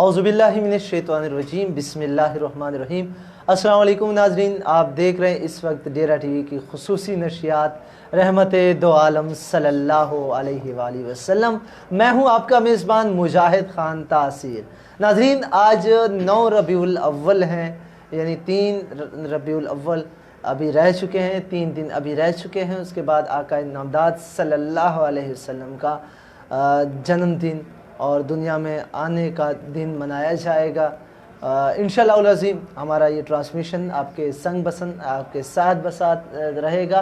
औज़ुबिल्लाहिमिनश्शैतानिर्रजीम बिस्मिल्लाहिर्रहमानिर्रहीम। अस्सलाम वालेकुम नाज़रीन, आप देख रहे हैं इस वक्त डेरा टीवी की खुसूसी नशियात रहमते दो आलम सल्लल्लाहु अलैहि वसल्लम। मैं हूं आपका मेज़बान मुजाहिद ख़ान तासीर। नाज़रीन, आज 9 रबीउल अव्वल हैं, यानी 3 रबीउल अव्वल अभी रह चुके हैं, 3 दिन अभी रह चुके हैं। उसके बाद आका नामदाद सल्लल्लाहु अलैहि वसल्लम का जन्मदिन और दुनिया में आने का दिन मनाया जाएगा। इंशाअल्लाह अज़ीम हमारा ये ट्रांसमिशन आपके संग बसंग आपके साथ बसात रहेगा।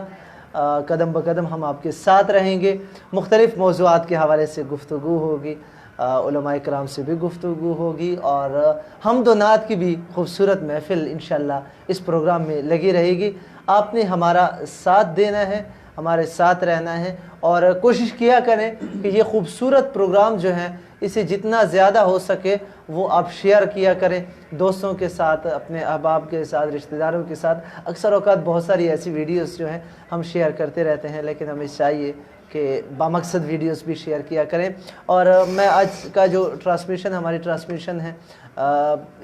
कदम ब कदम हम आपके साथ रहेंगे। मुख्तलिफ़ मौज़ूआत के हवाले से गुफ्तगू होगी, उलमाए किराम से भी गुफ्तगू होगी और हम्द व नात की भी खूबसूरत महफ़िल इंशाअल्लाह इस प्रोग्राम में लगी रहेगी। आपने हमारा साथ देना है, हमारे साथ रहना है और कोशिश किया करें कि ये खूबसूरत प्रोग्राम जो है इसे जितना ज़्यादा हो सके वो आप शेयर किया करें दोस्तों के साथ, अपने अहबाब के साथ, रिश्तेदारों के साथ। अक्सर औक़ात बहुत सारी ऐसी वीडियोस जो हैं हम शेयर करते रहते हैं, लेकिन हमें चाहिए कि बामकसद वीडियोस भी शेयर किया करें। और मैं आज का जो ट्रांसमिशन हमारी ट्रांसमिशन है,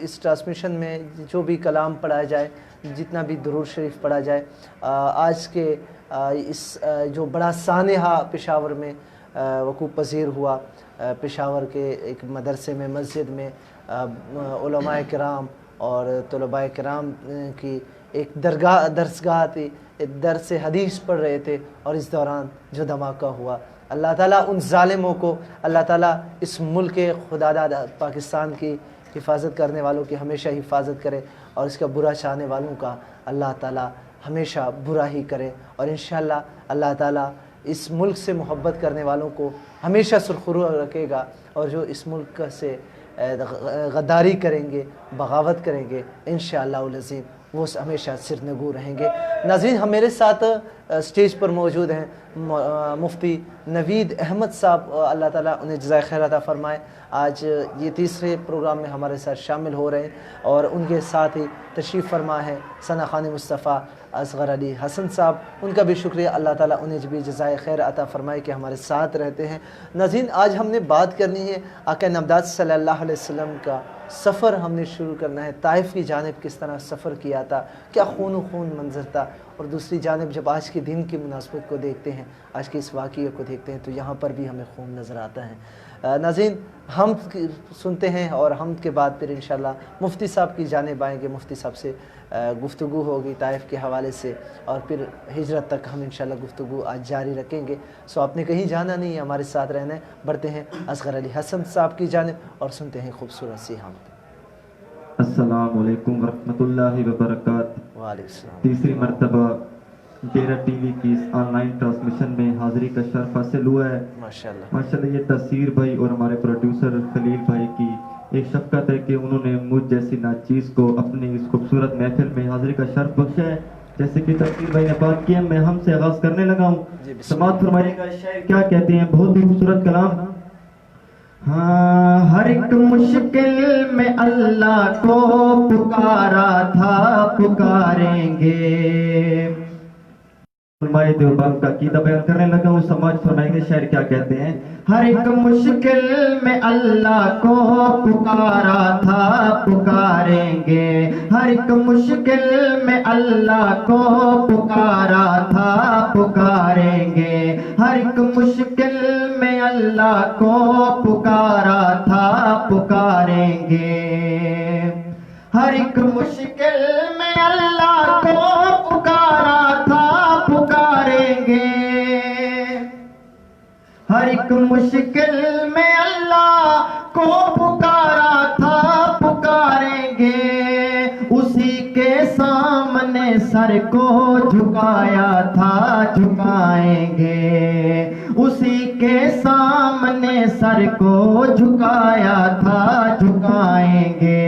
इस ट्रांसमिशन में जो भी कलाम पढ़ा जाए, जितना भी दुरूद शरीफ पढ़ा जाए, आज के इस जो बड़ा सानहा पेशावर में वक़ूफ़ पज़ीर हुआ, पेशावर के एक मदरसे में, मस्जिद में उलमाए किराम और तलबाए किराम की एक दरसगाह थी, दरस हदीस पढ़ रहे थे और इस दौरान जो धमाका हुआ, अल्लाह ताला उन ज़ालिमों को, अल्लाह ताला इस मुल्क खुदादाद पाकिस्तान की हिफाजत करने वालों की हमेशा हिफाजत करे और इसका बुरा चाहने वालों का अल्लाह ताला हमेशा बुरा ही करे। और इंशाअल्लाह अल्लाह ताला इस मुल्क से मोहब्बत करने वालों को हमेशा सुरखरू रखेगा और जो इस मुल्क से गद्दारी करेंगे, बगावत करेंगे, इंशाअल्लाह अज़ीम वो हमेशा सिरनगू रहेंगे। नाज़रीन, हम मेरे साथ स्टेज पर मौजूद हैं मुफ्ती नवीद अहमद साहब, अल्लाह ताला उन्हें जज़ाए खैर अता फ़रमाए। आज ये तीसरे प्रोग्राम में हमारे साथ शामिल हो रहे हैं और उनके साथ ही तशरीफ़ फरमा है सना खानी मुस्तफ़ा असगर अली हसन साहब। उनका भी शुक्रिया, अल्लाह ताला उन्हें भी जज़ाए खैर अता फ़रमाए कि हमारे साथ रहते हैं। नाज़रीन, आज हमने बात करनी है आका नामदाद सल्लल्लाहु अलैहि वसल्लम का सफ़र हमने शुरू करना है। ताइफ़ की जानिब किस तरह सफ़र किया था, क्या खून खून मंजर था। और दूसरी जानिब जब आज के दिन की मुनासबत को देखते हैं, आज के इस वाक़ये को देखते हैं, तो यहाँ पर भी हमें खून नज़र आता है। नाज़रीन, हम सुनते हैं और हम के बाद फिर इंशाअल्लाह मुफ्ती साहब की जानिब आएंगे। मुफ्ती साहब से गुफ्तगू होगी ताइफ़ के हवाले से और फिर हिजरत तक हम इंशाअल्लाह गुफ्तगू आज जारी रखेंगे। सो आपने कहीं जाना नहीं है, हमारे साथ रहना है। बढ़ते हैं असगर अली हसन साहब की जानिब और सुनते हैं खूबसूरत सी हम। अस्सलामु अलैकुम वरहमतुल्लाहि वबरकातुहू। वालेकुम सलाम। तीसरी मरतबा डेरा टीवी की इस ऑनलाइन ट्रांसमिशन में हाज़िरी का शर्फ हासिल हुआ है। माशाल्लाह ये तसीर भाई और हमारे प्रोड्यूसर खलील भाई की एक शफ़क़त है कि उन्होंने मुझ जैसी नाचीज़ को अपनी इस खूबसूरत महफिल में हाज़िरी का शर्फ बख्शा है। जैसे कि तसीर भाई ने बात की है, मैं हमसे आगाज़ करने लगा हूँ। समाअत फरमाइएगा, शायर क्या कहते हैं, बहुत ही खूबसूरत कलाम। हाँ, हर एक मुश्किल में अल्लाह को पुकारा था, पुकारेंगे। फरमाए देवबंद का कीदा बयान करने लगा हूँ। समाज फरमाएंगे, शायर क्या कहते हैं। हर एक मुश्किल में अल्लाह को पुकारा था, पुकारेंगे। हर एक मुश्किल में अल्लाह को पुकारा था, पुकारेंगे। हर एक मुश्किल में अल्लाह को पुकारा था, पुकारेंगे। हर एक मुश्किल में अल्लाह को पुकारा था, पुकारेंगे। हर एक मुश्किल में अल्लाह को पुकारा था, पुकारेंगे। उसी के सामने सर को झुकाया था, झुकाएंगे। उसी के सामने सर को झुकाया था, झुकाएंगे।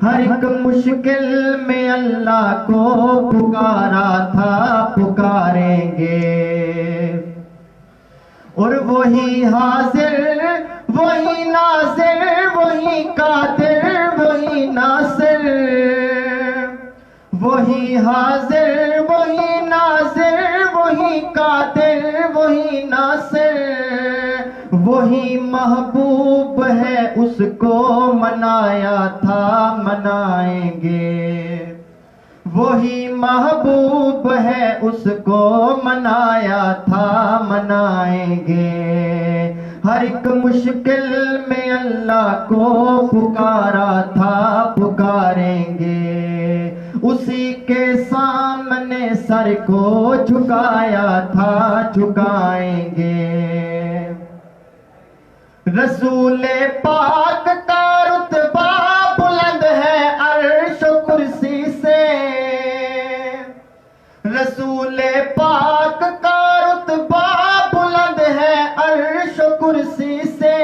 हर एक मुश्किल में अल्लाह को पुकारा था, पुकारेंगे। और वही हाजिर, वही नाज़िर, वही कादिर, वही नासिर। वही हाजिर, वही नाज़िर, वही कादिर, वही नासिर। वही महबूब है اس کو منایا تھا منائیں گے، وہی محبوب ہے اس کو منایا تھا منائیں گے، ہر ایک مشکل میں اللہ کو پکارا تھا پکاریں گے، اسی کے سامنے سر کو جھکایا تھا جھکائیں گے، رسول پاک کا رتبہ بلند ہے عرش و کرسی سے، رسول پاک کا رتبہ بلند ہے عرش و کرسی سے،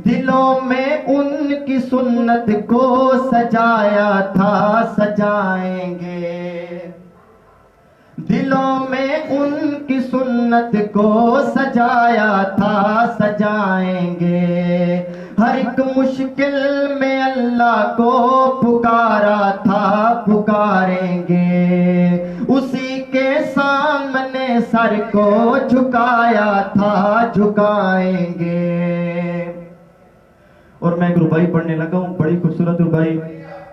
دلوں میں ان کی سنت کو سجایا تھا سجائیں گے، دلوں میں ان کی سنت کو سجایا تھا سجائیں گے، ہر ایک مشکل میں اللہ کو پکارا تھا پکاریں گے، اسی کے سامنے سر کو جھکایا تھا جھکائیں گے۔ اور میں ایک ربائی پڑھنے لگا ہوں، بڑی خوبصورت ربائی،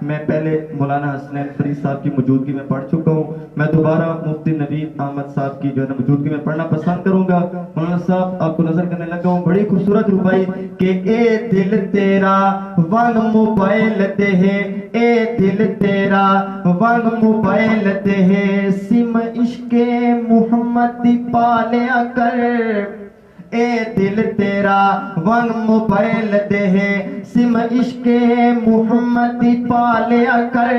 میں پہلے مولانا حسنین فرید صاحب کی موجودگی میں پڑھ چکا ہوں، میں دوبارہ مفتی نوید احمد صاحب کی جو ہے نا موجودگی میں پڑھنا پسند کروں گا۔ مولانا صاحب آپ کو نظر کرنے لگا ہوں، بڑی خوبصورت ربائی کہ اے دل تیرا ون موبائل دے، اے دل تیرا ون موبائل دے، سم عشق محمد دی پالیا کر، اے دل تیرا ون موبائل دے، سم عشق محمد دی پالیا کر،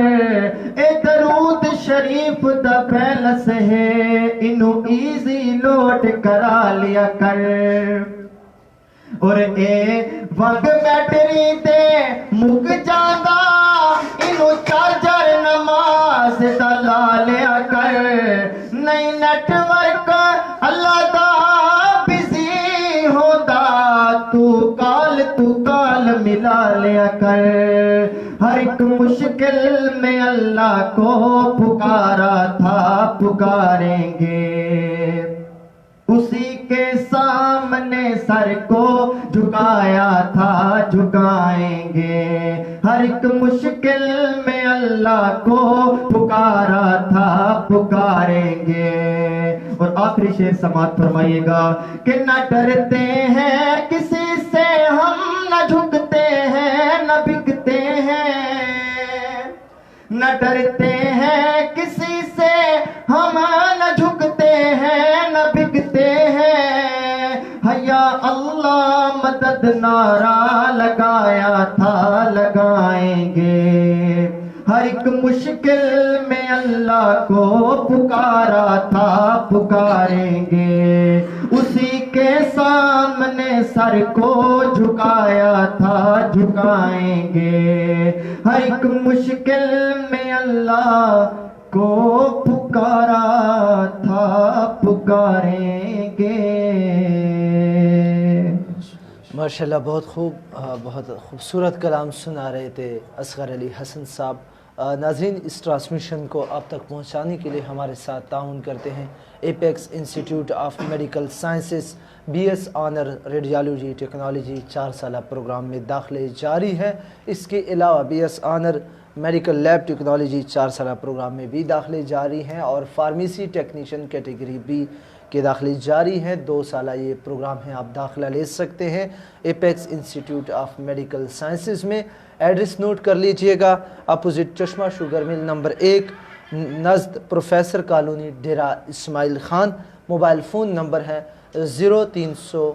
اے درود شریف دا بیلنس ہے انو ایزی لوڈ کرا لیا کر، اور اے ونگ بیٹری دے مک جاندہ انو چارجر نماز دا لا لیا کر، نئی نیٹ ورک اللہ دا تو کال ملا لیا کر، ہر ایک مشکل میں اللہ کو پکارا تھا پکاریں گے، اسی کے سامنے سر کو جھکایا تھا جھکائیں گے، ہر ایک مشکل میں اللہ کو پکارا تھا پکاریں گے۔ اور آخری شعر سماعت فرمائیے گا کہ نہ ڈرتے ہیں کسی سے ہم، نہ جھکتے ہیں نہ بکتے ہیں، نہ ڈرتے ہیں کسی سے ہم، نہ جھکتے ہیں نہ بکتے ہیں، حیا اللہ مدد نعرہ لگایا تھا لگائیں گے، ہر ایک مشکل میں اللہ کو پکارا تھا پکاریں گے، اسی کے سامنے سر کو جھکایا تھا جھکائیں گے، ہر ایک مشکل میں اللہ کو پکارا تھا پکاریں گے۔ ماشاءاللہ، بہت خوب، بہت خوبصورت کلام سنا رہے تھے اصغر علی حسن صاحب۔ ناظرین، اس ٹرانسمیشن کو آپ تک پہنچانے کے لیے ہمارے ساتھ تعاون کرتے ہیں apex institute of medical sciences, B S owner radiology technology 4 سالہ پروگرام میں داخلے جاری ہے۔ اس کے علاوہ B S owner medical lab technology 4 سالہ پروگرام میں بھی داخلے جاری ہیں، اور فارمیسی ٹیکنیشین کیٹیگری بی کے داخلے جاری ہیں۔ 2 سالہ یہ پروگرام ہیں، آپ داخلہ لے سکتے ہیں apex institute of medical sciences میں۔ ایڈریس نوٹ کر لیجئے گا، opposite Chashma sugar mill number 1 نزد professor colony Dera Ismail Khan. Mobile phone number ہے 0352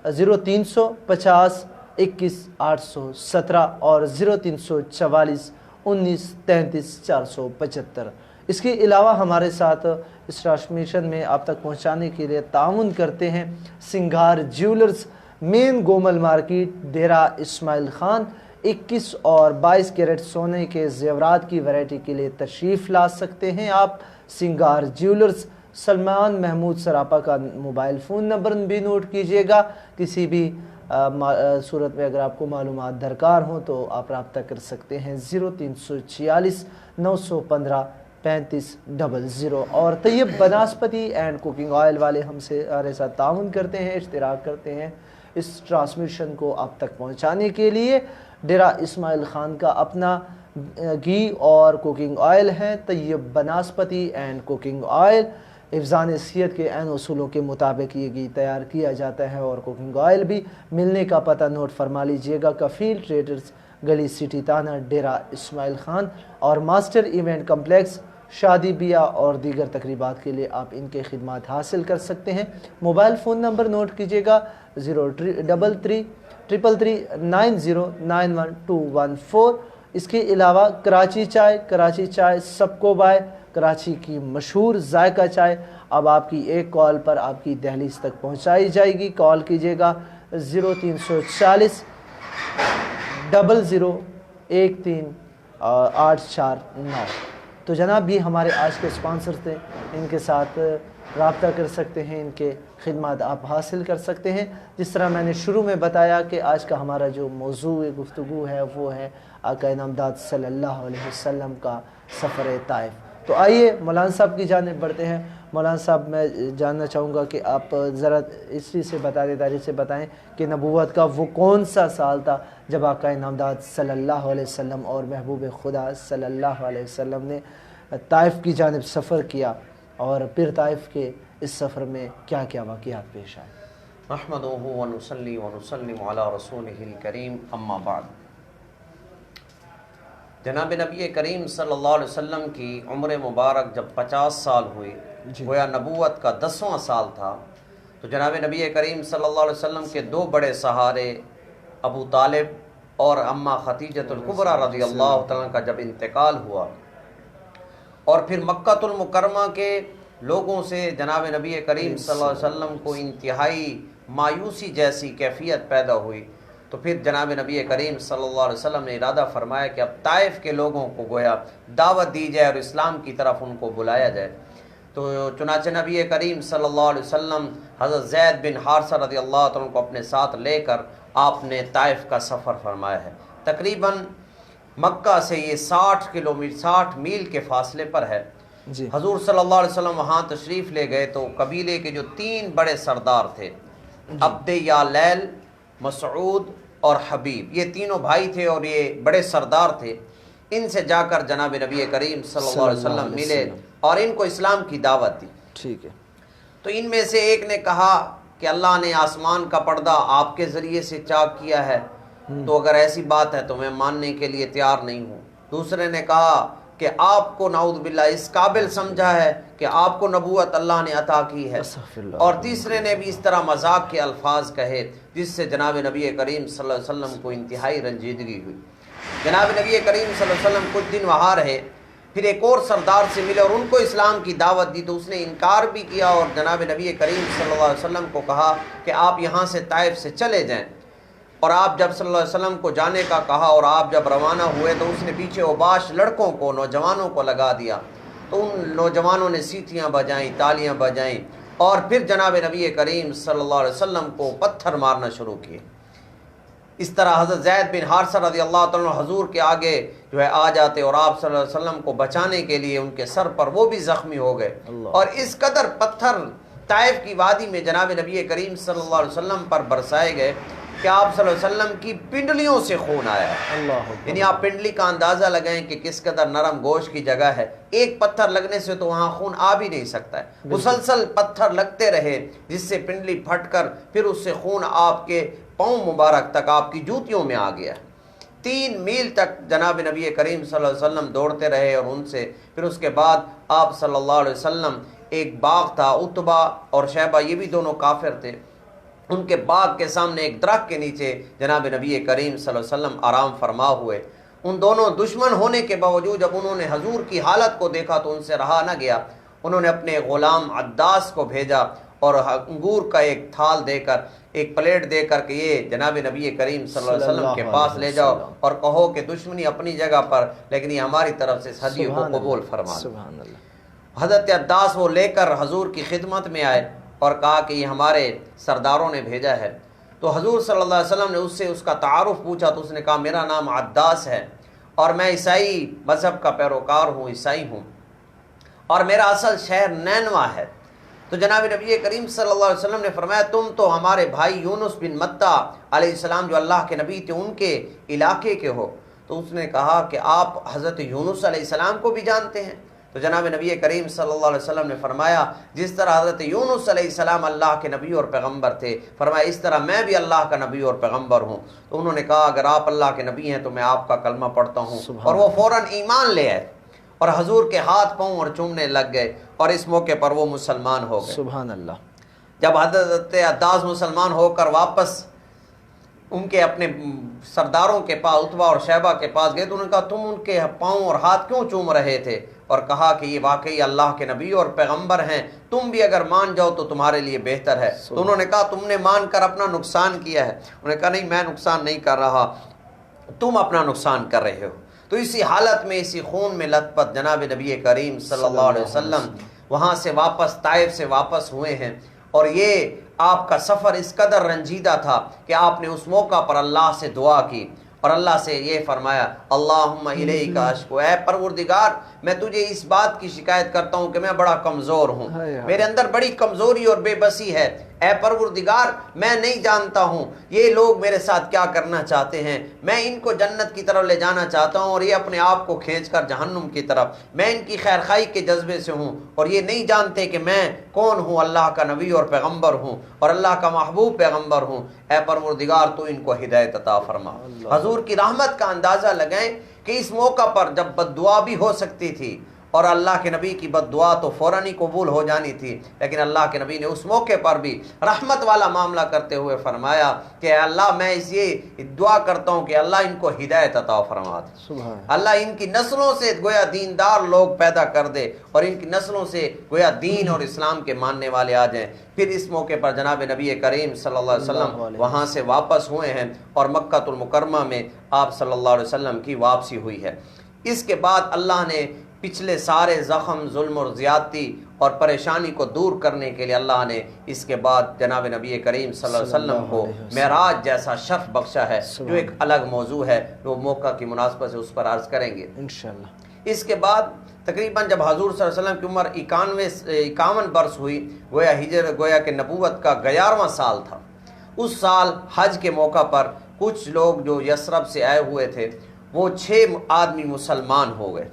0350 21817 اور 0344 19 33 475۔ اس کے علاوہ ہمارے ساتھ اس ٹرانسمیشن میں آپ تک پہنچانے کے لیے تعاون کرتے ہیں سنگھار جیولرز، مین گومل مارکیٹ، ڈیرہ اسماعیل خان۔ 21 اور 22 کیرٹ سونے کے زیورات کی ویرائٹی کے لیے تشریف لا سکتے ہیں آپ سنگھار جیولرز۔ سلمان محمود سراپا کا موبائل فون نمبر بھی نوٹ کیجئے گا، کسی بھی صورت میں اگر آپ کو معلومات درکار ہوں تو آپ رابطہ کر سکتے ہیں 0346 915 3500۔ اور طیب بناسپتی اینڈ کوکنگ آئل والے ہم سے ہمارے ساتھ تعاون کرتے ہیں، اشتراک کرتے ہیں اس ٹرانسمیشن کو آپ تک پہنچانے کے لیے ڈیرا اسماعیل خان کا اپنا گھی اور کوکنگ آئل ہے، طیب بناسپتی اینڈ کوکنگ آئل، حفظان صحت کے عین اصولوں کے مطابق یہ گھی تیار کیا جاتا ہے، اور کوکنگ آئل بھی ملنے کا پتہ نوٹ فرما لیجئے گا، کفیل ٹریڈرز، گلی سٹی تانا، ڈیرا اسماعیل خان، اور ماسٹر ایونٹ کمپلیکس۔ شادی بیاہ اور دیگر تقریبات کے لیے آپ ان کے خدمات حاصل کر سکتے ہیں۔ موبائل فون نمبر نوٹ کیجئے گا 0333909114۔ اس کے علاوہ کراچی چائے سب کو بائے، کراچی کی مشہور ذائقہ چائے اب آپ کی ایک کال پر آپ کی دہلیز تک پہنچائی جائے گی۔ کال کیجئے گا 0340 0013 849۔ تو جناب بھی ہمارے آج کے اسپانسر تھے، ان کے ساتھ رابطہ کر سکتے ہیں، ان کے خدمات آپ حاصل کر سکتے ہیں۔ جس طرح میں نے شروع میں بتایا کہ آج کا ہمارا جو موضوع گفتگو ہے وہ ہے آقا نامدار صلی اللہ علیہ وسلم کا سفر طائف۔ تو آئیے مولانا صاحب کی جانب بڑھتے ہیں۔ مولانا صاحب میں جاننا چاہوں گا کہ آپ ذرا ہسٹری سے تاریخ سے بتائیں کہ نبوت کا وہ کون سا سال تھا جب آقا نامدار صلی اللہ علیہ وسلم اور محبوب خدا صلی اللہ علیہ وسلم نے طائف کی جانب سفر کیا، اور پھر طائف کے اس سفر میں کیا کیا واقعات پیش آئے۔ نحمدہ ونصلی ونسلم علی رسولہ الکریم، اما بعد۔ جناب نبی کریم صلی اللہ علیہ وسلم کی عمر مبارک جب 50 سال ہوئی، گویا نبوت کا 10واں سال تھا، تو جناب نبی کریم صلی اللہ علیہ وسلم کے دو بڑے سہارے ابو طالب اور اماں خدیجۃ الکبریٰ رضی اللہ تعالیٰ کا جب انتقال ہوا، اور پھر مکہ المکرمہ کے لوگوں سے جناب نبی کریم صلی اللہ علیہ وسلم کو انتہائی مایوسی جیسی کیفیت پیدا ہوئی، تو پھر جناب نبی کریم صلی اللہ علیہ وسلم نے ارادہ فرمایا کہ اب طائف کے لوگوں کو گویا دعوت دی جائے اور اسلام کی طرف ان کو بلایا جائے۔ تو چنانچہ نبی کریم صلی اللہ علیہ وسلم حضرت زید بن حارثہ رضی اللہ عنہ کو اپنے ساتھ لے کر آپ نے طائف کا سفر فرمایا ہے۔ تقریباً مکہ سے یہ 60 میل کے فاصلے پر ہے۔ حضور صلی اللہ علیہ وسلم وہاں تشریف لے گئے تو قبیلے کے جو 3 بڑے سردار تھے، عبد یا لیل، مسعود اور حبیب، یہ تینوں بھائی تھے اور یہ بڑے سردار تھے، ان سے جا کر جناب نبی کریم صلی اللہ علیہ وسلم ملے اور ان کو اسلام کی دعوت دی۔ ٹھیک ہے۔ تو ان میں سے ایک نے کہا کہ اللہ نے آسمان کا پردہ آپ کے ذریعے سے چاک کیا ہے، تو اگر ایسی بات ہے تو میں ماننے کے لیے تیار نہیں ہوں۔ دوسرے نے کہا کہ آپ کو نعوذ باللہ اس قابل سمجھا ہے کہ آپ کو نبوت اللہ نے عطا کی ہے، اور تیسرے نے بھی اس طرح مذاق کے الفاظ کہے، جس سے جناب نبی کریم صلی اللہ علیہ وسلم کو انتہائی رنجیدگی ہوئی۔ جناب نبی کریم صلی اللہ علیہ وسلم کچھ دن وہاں رہے، پھر ایک اور سردار سے ملے اور ان کو اسلام کی دعوت دی، تو اس نے انکار بھی کیا اور جناب نبی کریم صلی اللہ علیہ وسلم کو کہا کہ آپ یہاں سے طائف سے چلے جائیں۔ اور آپ جب صلی اللہ علیہ وسلم کو جانے کا کہا اور آپ جب روانہ ہوئے تو اس نے پیچھے اوباش لڑکوں کو، نوجوانوں کو لگا دیا، تو ان نوجوانوں نے سیٹیاں بجائیں، تالیاں بجائیں، اور پھر جناب نبی کریم صلی اللہ علیہ وسلم کو پتھر مارنا شروع کیے۔ اس طرح حضرت زید بن حارثہ رضی اللہ عنہ حضور کے آگے جو ہے آ جاتے اور آپ صلی اللہ علیہ وسلم کو بچانے کے لیے ان کے سر پر وہ بھی زخمی ہو گئے، اور اس قدر پتھر طائف کی وادی میں جناب نبی کریم صلی اللہ علیہ وسلم پر برسائے گئے کہ آپ صلی اللہ علیہ وسلم کی پنڈلیوں سے خون آیا ہے۔ یعنی آپ پنڈلی کا اندازہ لگائیں کہ کس قدر نرم گوشت کی جگہ ہے، ایک پتھر لگنے سے تو وہاں خون آ بھی نہیں سکتا ہے، مسلسل پتھر لگتے رہے جس سے پنڈلی پھٹ کر پھر اس سے خون آپ کے پاؤں مبارک تک، آپ کی جوتیوں میں آ گیا۔ 3 میل تک جناب نبی کریم صلی اللہ علیہ وسلم دوڑتے رہے، اور ان سے پھر اس کے بعد آپ صلی اللہ علیہ وسلم ایک باغ تھا، عتبہ اور شیبہ یہ بھی دونوں کافر تھے، ان کے باغ کے سامنے ایک درخت کے نیچے جناب نبی کریم صلی اللہ علیہ وسلم آرام فرما ہوئے۔ ان دونوں دشمن ہونے کے باوجود جب انہوں نے حضور کی حالت کو دیکھا تو ان سے رہا نہ گیا، انہوں نے اپنے غلام عداس کو بھیجا اور انگور کا ایک تھال دے کر، ایک پلیٹ دے کر کہ یہ جناب نبی کریم صلی اللہ علیہ وسلم کے پاس لے جاؤ اور کہو کہ دشمنی اپنی جگہ پر، لیکن یہ ہماری طرف سے ہدیے کو قبول فرما۔ حضرت عداس وہ لے کر حضور کی خدمت میں آئے اور کہا کہ یہ ہمارے سرداروں نے بھیجا ہے۔ تو حضور صلی اللہ علیہ وسلم نے اس سے اس کا تعارف پوچھا، تو اس نے کہا میرا نام عداس ہے اور میں عیسائی مذہب کا پیروکار ہوں، عیسائی ہوں، اور میرا اصل شہر نینوا ہے، तो जनाब नबी करीम सल्लल्लाहु अलैहि वसल्लम ने फरमाया तुम तो हमारे भाई यूनुस बिन मत्ता अलैहिस्सलाम जो अल्लाह के नबी थे उनके इलाके के हो। तो उसने कहा कि आप हज़रत यूनुस अलैहिस्सलाम को भी जानते हैं? तो जनाब नबी करीम सल्लल्लाहु अलैहि वसल्लम ने फरमाया जिस तरह हज़रत यूनुस अलैहिस्सलाम अल्लाह के नबी और पैगम्बर थे, फरमाया इस तरह मैं भी अल्लाह का नबी और पैगम्बर हूँ। तो उन्होंने कहा अगर आप अल्लाह के नबी हैं तो मैं आपका कलमा पढ़ता हूँ। और वो फ़ौरन ईमान ले आए और हजूर के हाथ पाँव और चूमने लग गए और इस मौके पर वो मुसलमान हो गए। सुभान अल्लाह। जब हज़रत अद्दास मुसलमान होकर वापस उनके अपने सरदारों के पास उतबा और शैबा के पास गए तो उन्होंने कहा तुम उनके पाँव और हाथ क्यों चूम रहे थे? और कहा कि ये वाकई अल्लाह के नबी और पैगंबर हैं, तुम भी अगर मान जाओ तो तुम्हारे लिए बेहतर है। तो उन्होंने कहा तुमने मान कर अपना नुकसान किया है। उन्होंने कहा नहीं मैं नुकसान नहीं कर रहा, तुम अपना नुकसान कर रहे हो। तो इसी हालत में इसी खून में लथपथ जनाब नबी करीम सल्लल्लाहु अलैहि वसल्लम वहाँ से वापस ताइफ से वापस हुए हैं। और ये आपका सफ़र इस कदर रंजीदा था कि आपने उस मौका पर अल्लाह से दुआ की और अल्लाह से ये फरमाया अल्लाहुम्मा इलैका अश्कु, ऐ परवरदिगार मैं तुझे इस बात की शिकायत करता हूँ कि मैं बड़ा कमज़ोर हूँ, मेरे अंदर बड़ी कमज़ोरी और बेबसी है। ऐ परवरदिगार मैं नहीं जानता हूँ ये लोग मेरे साथ क्या करना चाहते हैं, मैं इनको जन्नत की तरफ ले जाना चाहता हूँ और ये अपने आप को खींच कर जहन्नुम की तरफ, मैं इनकी खैर खाई के जज्बे से हूँ और ये नहीं जानते कि मैं कौन हूँ, अल्लाह का नबी और पैगम्बर हूँ और अल्लाह का महबूब पैगम्बर हूँ। ऐ परवरदिगार तो इनको हिदायत अता फरमा। हजूर की रहमत का अंदाज़ा लगाएं कि इस मौका पर जब बद्दुआ भी हो सकती थी और अल्लाह के नबी की बद्दुआ तो फ़ौरन ही कबूल हो जानी थी, लेकिन अल्लाह के नबी ने उस मौके पर भी रहमत वाला मामला करते हुए फरमाया कि अल्लाह मैं ये दुआ करता हूँ कि अल्लाह इनको हिदायत अता फरमा दे, अल्लाह इनकी नस्लों से गोया दीनदार लोग पैदा कर दे और इनकी नस्लों से गोया दीन और इस्लाम के मानने वाले आ जाएँ। फिर इस मौके पर जनाब नबी करीम सल्लल्लाहु अलैहि वसल्लम वहाँ से वापस हुए हैं और मक्कातुल मुकर्रमा में आप सल्लल्लाहु अलैहि वसल्लम की वापसी हुई है। इसके बाद अल्लाह ने पिछले सारे ज़ख्म जुल्म और ज़्यादती और परेशानी को दूर करने के लिए अल्लाह ने इसके बाद जनाब नबी करीम सल्लल्लाहु अलैहि वसल्लम को मेराज जैसा शर्फ बख्शा है, जो एक अलग मौजू है, वो मौका की मुनासबत से उस पर अर्ज़ करेंगे इंशाअल्लाह। इसके बाद तकरीबन जब हजूर सल्लल्लाहु अलैहि वसल्लम की उम्र 51 बरस हुई, गोया के नबूवत का 11वां साल था, उस साल हज के मौका पर कुछ लोग जो यसरब से आए हुए थे वो 6 आदमी मुसलमान हो गए।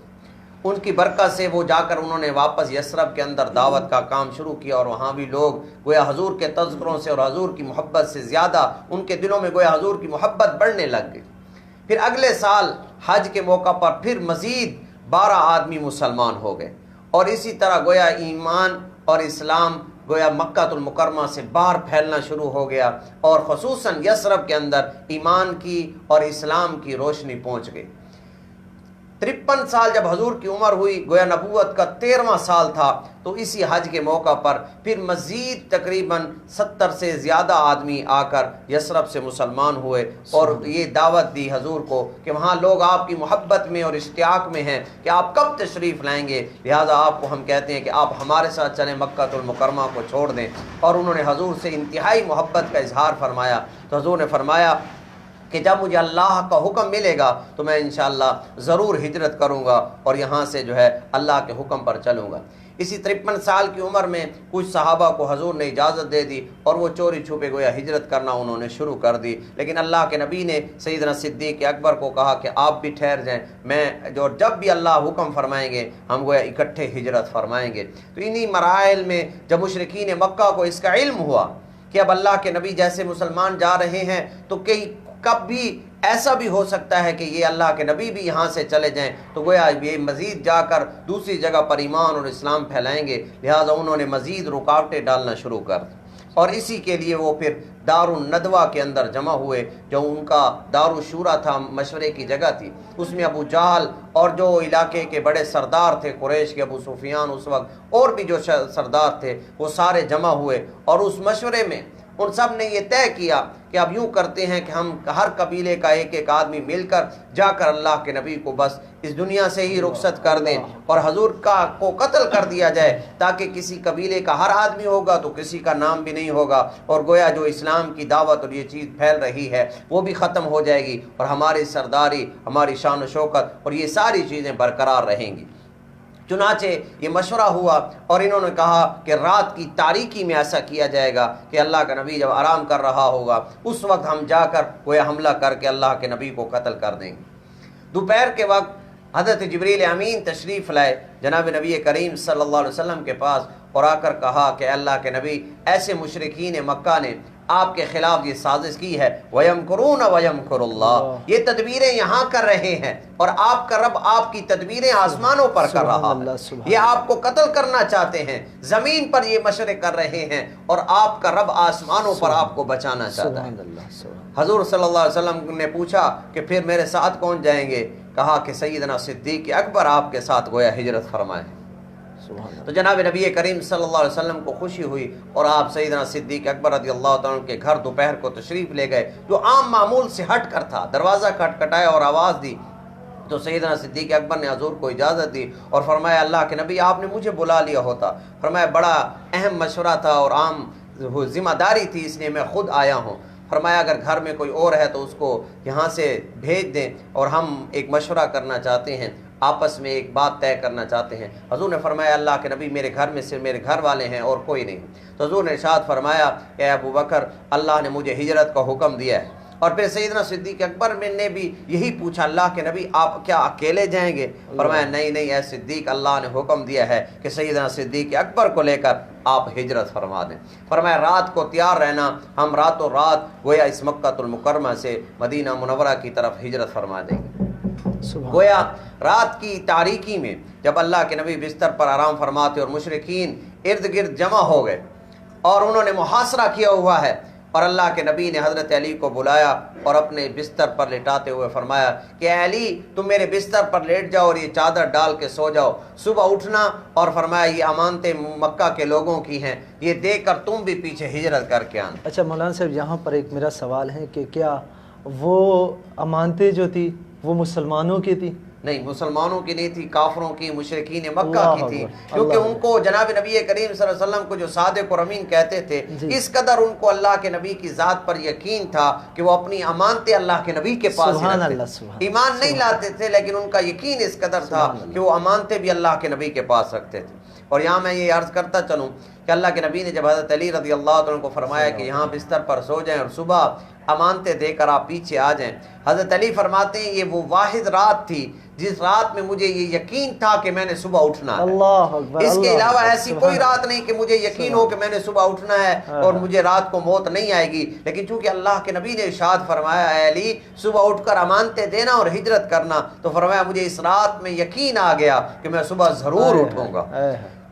उनकी बरकत से वो जाकर उन्होंने वापस यसरब के अंदर दावत का काम शुरू किया और वहाँ भी लोग गोया हजूर के तज़किरों से और हजूर की मोहब्बत से ज़्यादा उनके दिलों में गोया हजूर की मोहब्बत बढ़ने लग गई। फिर अगले साल हज के मौका पर फिर मज़ीद 12 आदमी मुसलमान हो गए और इसी तरह गोया ईमान और इस्लाम गोया मक्कातुल मुकर्रमा से बाहर फैलना शुरू हो गया और ख़ुसूसन यसरब के अंदर ईमान की और इस्लाम की रोशनी पहुँच गई। 53 साल जब हजूर की उम्र हुई, गोया नबूवत का 13वां साल था, तो इसी हज के मौका पर फिर मज़ीद तकरीबन 70 से ज़्यादा आदमी आकर यसरब से मुसलमान हुए और ये दावत दी हजूर को कि वहाँ लोग आपकी मोहब्बत में और इश्तियाक में हैं कि आप कब तशरीफ़ लाएंगे, लिहाजा आपको हम कहते हैं कि आप हमारे साथ चलें, मक्कातुल मुकर्रमा को छोड़ दें। और उन्होंने हजूर से इंतहाई मोहब्बत का इजहार फरमाया। तो हजूर ने फरमाया कि जब मुझे अल्लाह का हुक्म मिलेगा तो मैं इंशाअल्लाह ज़रूर हिजरत करूँगा और यहाँ से जो है अल्लाह के हुक्म पर चलूँगा। इसी 53 साल की उम्र में कुछ सहाबा को हजूर ने इजाज़त दे दी और वो चोरी छुपे गोया हिजरत करना उन्होंने शुरू कर दी, लेकिन अल्लाह के नबी ने सैयदना सिद्दीक़ अकबर को कहा कि आप भी ठहर जाएँ, मैं जब भी अल्लाह हुक्म फरमाएंगे हम गोया इकट्ठे हिजरत फरमाएँगे। तो इन्हीं मराइल में जब मुशरिकीन मक्का को इसका इल्म हुआ कि अब अल्लाह के नबी जैसे मुसलमान जा रहे हैं तो कब भी ऐसा भी हो सकता है कि ये अल्लाह के नबी भी यहाँ से चले जाएं, तो गोया ये मज़ीद जाकर दूसरी जगह पर ईमान और इस्लाम फैलाएंगे, लिहाजा उन्होंने मज़ीद रुकावटें डालना शुरू कर दी। और इसी के लिए वो फिर दारुन नदवा के अंदर जमा हुए, जो उनका दारुशूरा था, मशवरे की जगह थी। उसमें अबू जहल और जो इलाके के बड़े सरदार थे कुरैश के, अबू सुफियान उस वक्त, और भी जो सरदार थे वो सारे जमा हुए और उस मशवरे में उन सब ने ये तय किया कि अब यूँ करते हैं कि हम हर कबीले का एक एक आदमी मिलकर जाकर अल्लाह के नबी को बस इस दुनिया से ही रुखसत कर दें और हजूर को कत्ल कर दिया जाए, ताकि किसी कबीले का हर आदमी होगा तो किसी का नाम भी नहीं होगा और गोया जो इस्लाम की दावत और ये चीज़ फैल रही है वो भी ख़त्म हो जाएगी और हमारी सरदारी, हमारी शान व शौकत और ये सारी चीज़ें बरकरार रहेंगी। चुनाचे ये मशवरा हुआ और इन्होंने कहा कि रात की तारीकी में ऐसा किया जाएगा कि अल्लाह का नबी जब आराम कर रहा होगा उस वक्त हम जाकर कोई हमला करके अल्लाह के नबी को कत्ल कर देंगे। दोपहर के वक्त हज़रत जिब्रील अमीन तशरीफ़ लाए जनाब नबी करीम सल्लल्लाहु अलैहि वसल्लम के पास और आकर कहा कि अल्लाह के नबी ऐसे मुशरिकीन मक्का ने आपके खिलाफ ये साजिश की है, वयमकुरून वयमकुरुल्लाह, ये तदबीरें यहाँ कर रहे हैं और आपका रब आपकी तदबीरें आसमानों पर कर रहा है, ये आपको कत्ल करना चाहते हैं, जमीन पर ये मशरे कर रहे हैं और आपका रब आसमानों पर आपको बचाना चाहता है। हजूर सल्लल्लाहु अलैहि वसल्लम ने पूछा कि फिर मेरे साथ कौन जाएंगे? कहा कि सैयदना सिद्दीक अकबर आपके साथ गोया हिजरत फरमाए। तो जनाब नबी करीम सल्लल्लाहु अलैहि वसल्लम को खुशी हुई और आप सैयदना सिद्दीक अकबर रज़ियल्लाहु तआला के घर दोपहर को तशरीफ़ ले गए, जो आम मामूल से हट कर था। दरवाज़ा खटखटाया और आवाज़ दी तो सैयदना सिद्दीक अकबर ने हजूर को इजाज़त दी और फरमाया अल्लाह के नबी आपने मुझे बुला लिया होता। फरमाया बड़ा अहम मशवरा था और आम ज़िम्मेदारी थी इसलिए मैं ख़ुद आया हूँ। फरमाया अगर घर में कोई और है तो उसको यहाँ से भेज दें और हम एक मशवरा करना चाहते हैं, आपस में एक बात तय करना चाहते हैं। हजूर ने फरमाया अल्लाह के नबी मेरे घर में सिर्फ मेरे घर वाले हैं और कोई नहीं। तो हजूर ने इरशाद फरमाया कि अबू बकर अल्लाह ने मुझे हिजरत का हुक्म दिया है। और फिर सैयदना सिद्दीक अकबर ने भी यही पूछा अल्लाह के नबी आप क्या अकेले जाएंगे? फरमाया नहीं नहीं ऐ सिद्दीक अल्लाह ने हुक्म दिया है कि सैयदना सिद्दीक अकबर को लेकर आप हिजरत फरमा दें। फरमाया रात को तैयार रहना, हम रातों रात गोया इस मक्कातुल मुकर्रमा से मदीना मुनव्वरा की तरफ हिजरत फरमा देंगे। गोया रात की तारीकी में जब अल्लाह के नबी बिस्तर पर आराम फरमाते और मुशरिकीन इर्द गिर्द जमा हो गए और उन्होंने मुहासरा किया हुआ है और अल्लाह के नबी ने हज़रत अली को बुलाया और अपने बिस्तर पर लेटाते हुए फरमाया कि अली तुम मेरे बिस्तर पर लेट जाओ और ये चादर डाल के सो जाओ, सुबह उठना और फरमाया ये अमानतें मक्का के लोगों की हैं, ये देख कर तुम भी पीछे हिजरत करके आना। अच्छा मौलाना साहब यहाँ पर एक मेरा सवाल है कि क्या वो अमानतें जो थी वो मुसलमानों की थी? नहीं, मुसलमानों की नहीं थी, काफरों की, मुशरिकीन मक्का की थी, क्योंकि उनको जनाब नबी करीम सल्लल्लाहु अलैहि वसल्लम को जो सादिक और अमीन कहते थे, इस कदर उनको अल्लाह के नबी की ज़ात पर यकीन था कि वो अपनी अमानतें अल्लाह के नबी के पास ही रखते। ईमान नहीं लाते थे लेकिन उनका यकीन इस कदर था कि वो अमानतें भी अल्लाह के नबी के पास रखते थे। और यहाँ मैं ये अर्ज़ करता चलूँ कि अल्लाह के नबी ने जब हज़रत अली रज़ियल्लाहु अन्हु को फरमाया कि यहाँ बिस्तर पर सो जाएं और सुबह अमानतें देकर आप पीछे आ जाएं, हज़रत अली फरमाते हैं ये वो वाहिद रात थी जिस रात में मुझे ये यकीन था कि मैंने सुबह उठना है। इसके अलावा ऐसी कोई रात नहीं कि मुझे यकीन हो कि मैंने सुबह उठना है और मुझे रात को मौत नहीं आएगी। लेकिन चूंकि अल्लाह के नबी ने इरशाद फरमाया है अली सुबह उठकर अमानतें देना और हिजरत करना, तो फरमाया मुझे इस रात में यकीन आ गया कि मैं सुबह ज़रूर उठूँगा।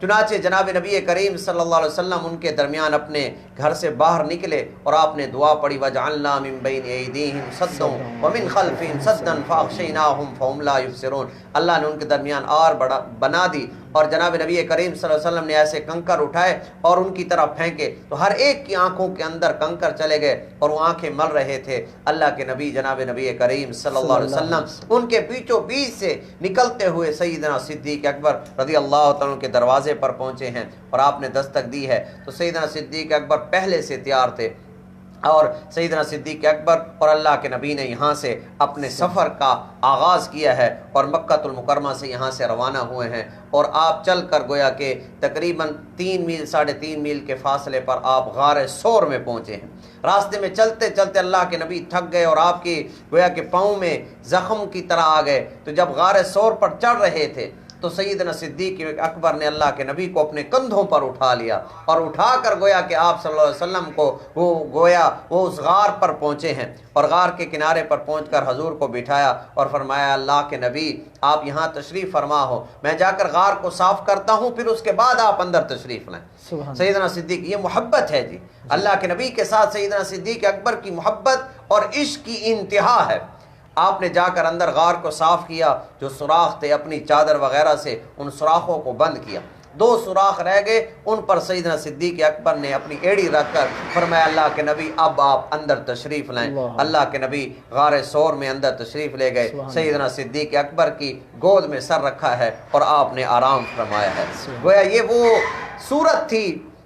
चुनाचे जनाब नबी करीम सल्लल्लाहु अलैहि वसल्लम उनके दरमियान अपने घर से बाहर निकले और आपने दुआ पढ़ी वजअलना मिन बैन ऐदीहिम सद्दन व मिन खल्फिहिम सद्दन फअग़शयनाहुम फहुम ला युबसिरून। अल्लाह ने उनके दरमियान आर बना दी और जनाब नबी करीम सल्लल्लाहु अलैहि वसल्लम ने ऐसे कंकर उठाए और उनकी तरफ फेंके तो हर एक की आंखों के अंदर कंकर चले गए और वो आंखें मल रहे थे। अल्लाह के नबी जनाब नबी करीम सल्लल्लाहु अलैहि वसल्लम उनके बीचों बीच से निकलते हुए सैयदना सिद्दीक अकबर रज़ियल्लाहु तआला के दरवाजे पर पहुंचे हैं और आपने दस्तक दी है। तो सैयदना सिद्दीक अकबर पहले से तैयार थे और सैयदना सिद्दीक अकबर और अल्लाह के नबी ने यहाँ से अपने सफ़र का आगाज़ किया है और मक्कातुल मुकर्रमा से यहाँ से रवाना हुए हैं और आप चल कर गोया के तकरीबन 3 मील 3.5 मील के फासले पर आप गार सौर में पहुँचे हैं। रास्ते में चलते चलते अल्लाह के नबी थक गए और आपके गोया के पाँव में ज़ख्म की तरह आ गए। तो जब गार सौर पर चढ़ रहे थे तो सैयदना सिद्दीक अकबर ने अल्लाह के नबी को अपने कंधों पर उठा लिया और उठाकर गोया कि आप सल्लल्लाहु अलैहि वसल्लम को वो उस गार पर पहुँचे हैं और गार के किनारे पर पहुंचकर हजूर को बिठाया और फरमाया अल्लाह के नबी आप यहाँ तशरीफ़ फरमा हो, मैं जाकर गार को साफ़ करता हूँ फिर उसके बाद आप अंदर तशरीफ़ लाएं। सैयदना सिद्दीक, ये मोहब्बत है जी, अल्लाह के नबी के साथ सैयदना सिद्दीक अकबर की मोहब्बत और इश्क की इंतहा है। आपने जाकर अंदर गार को साफ़ किया, जो सुराख थे अपनी चादर वगैरह से उन सुराखों को बंद किया, 2 सुराख रह गए, उन पर सैयदना सिद्दीक अकबर ने अपनी एड़ी रखकर फरमाया अल्लाह के नबी अब आप अंदर तशरीफ़ लाएं। अल्लाह के नबी गार सौर में अंदर तशरीफ़ ले गए, सैयदना सिद्दीक अकबर की गोद में सर रखा है और आपने आराम फरमाया है। गोया ये वो सूरत थी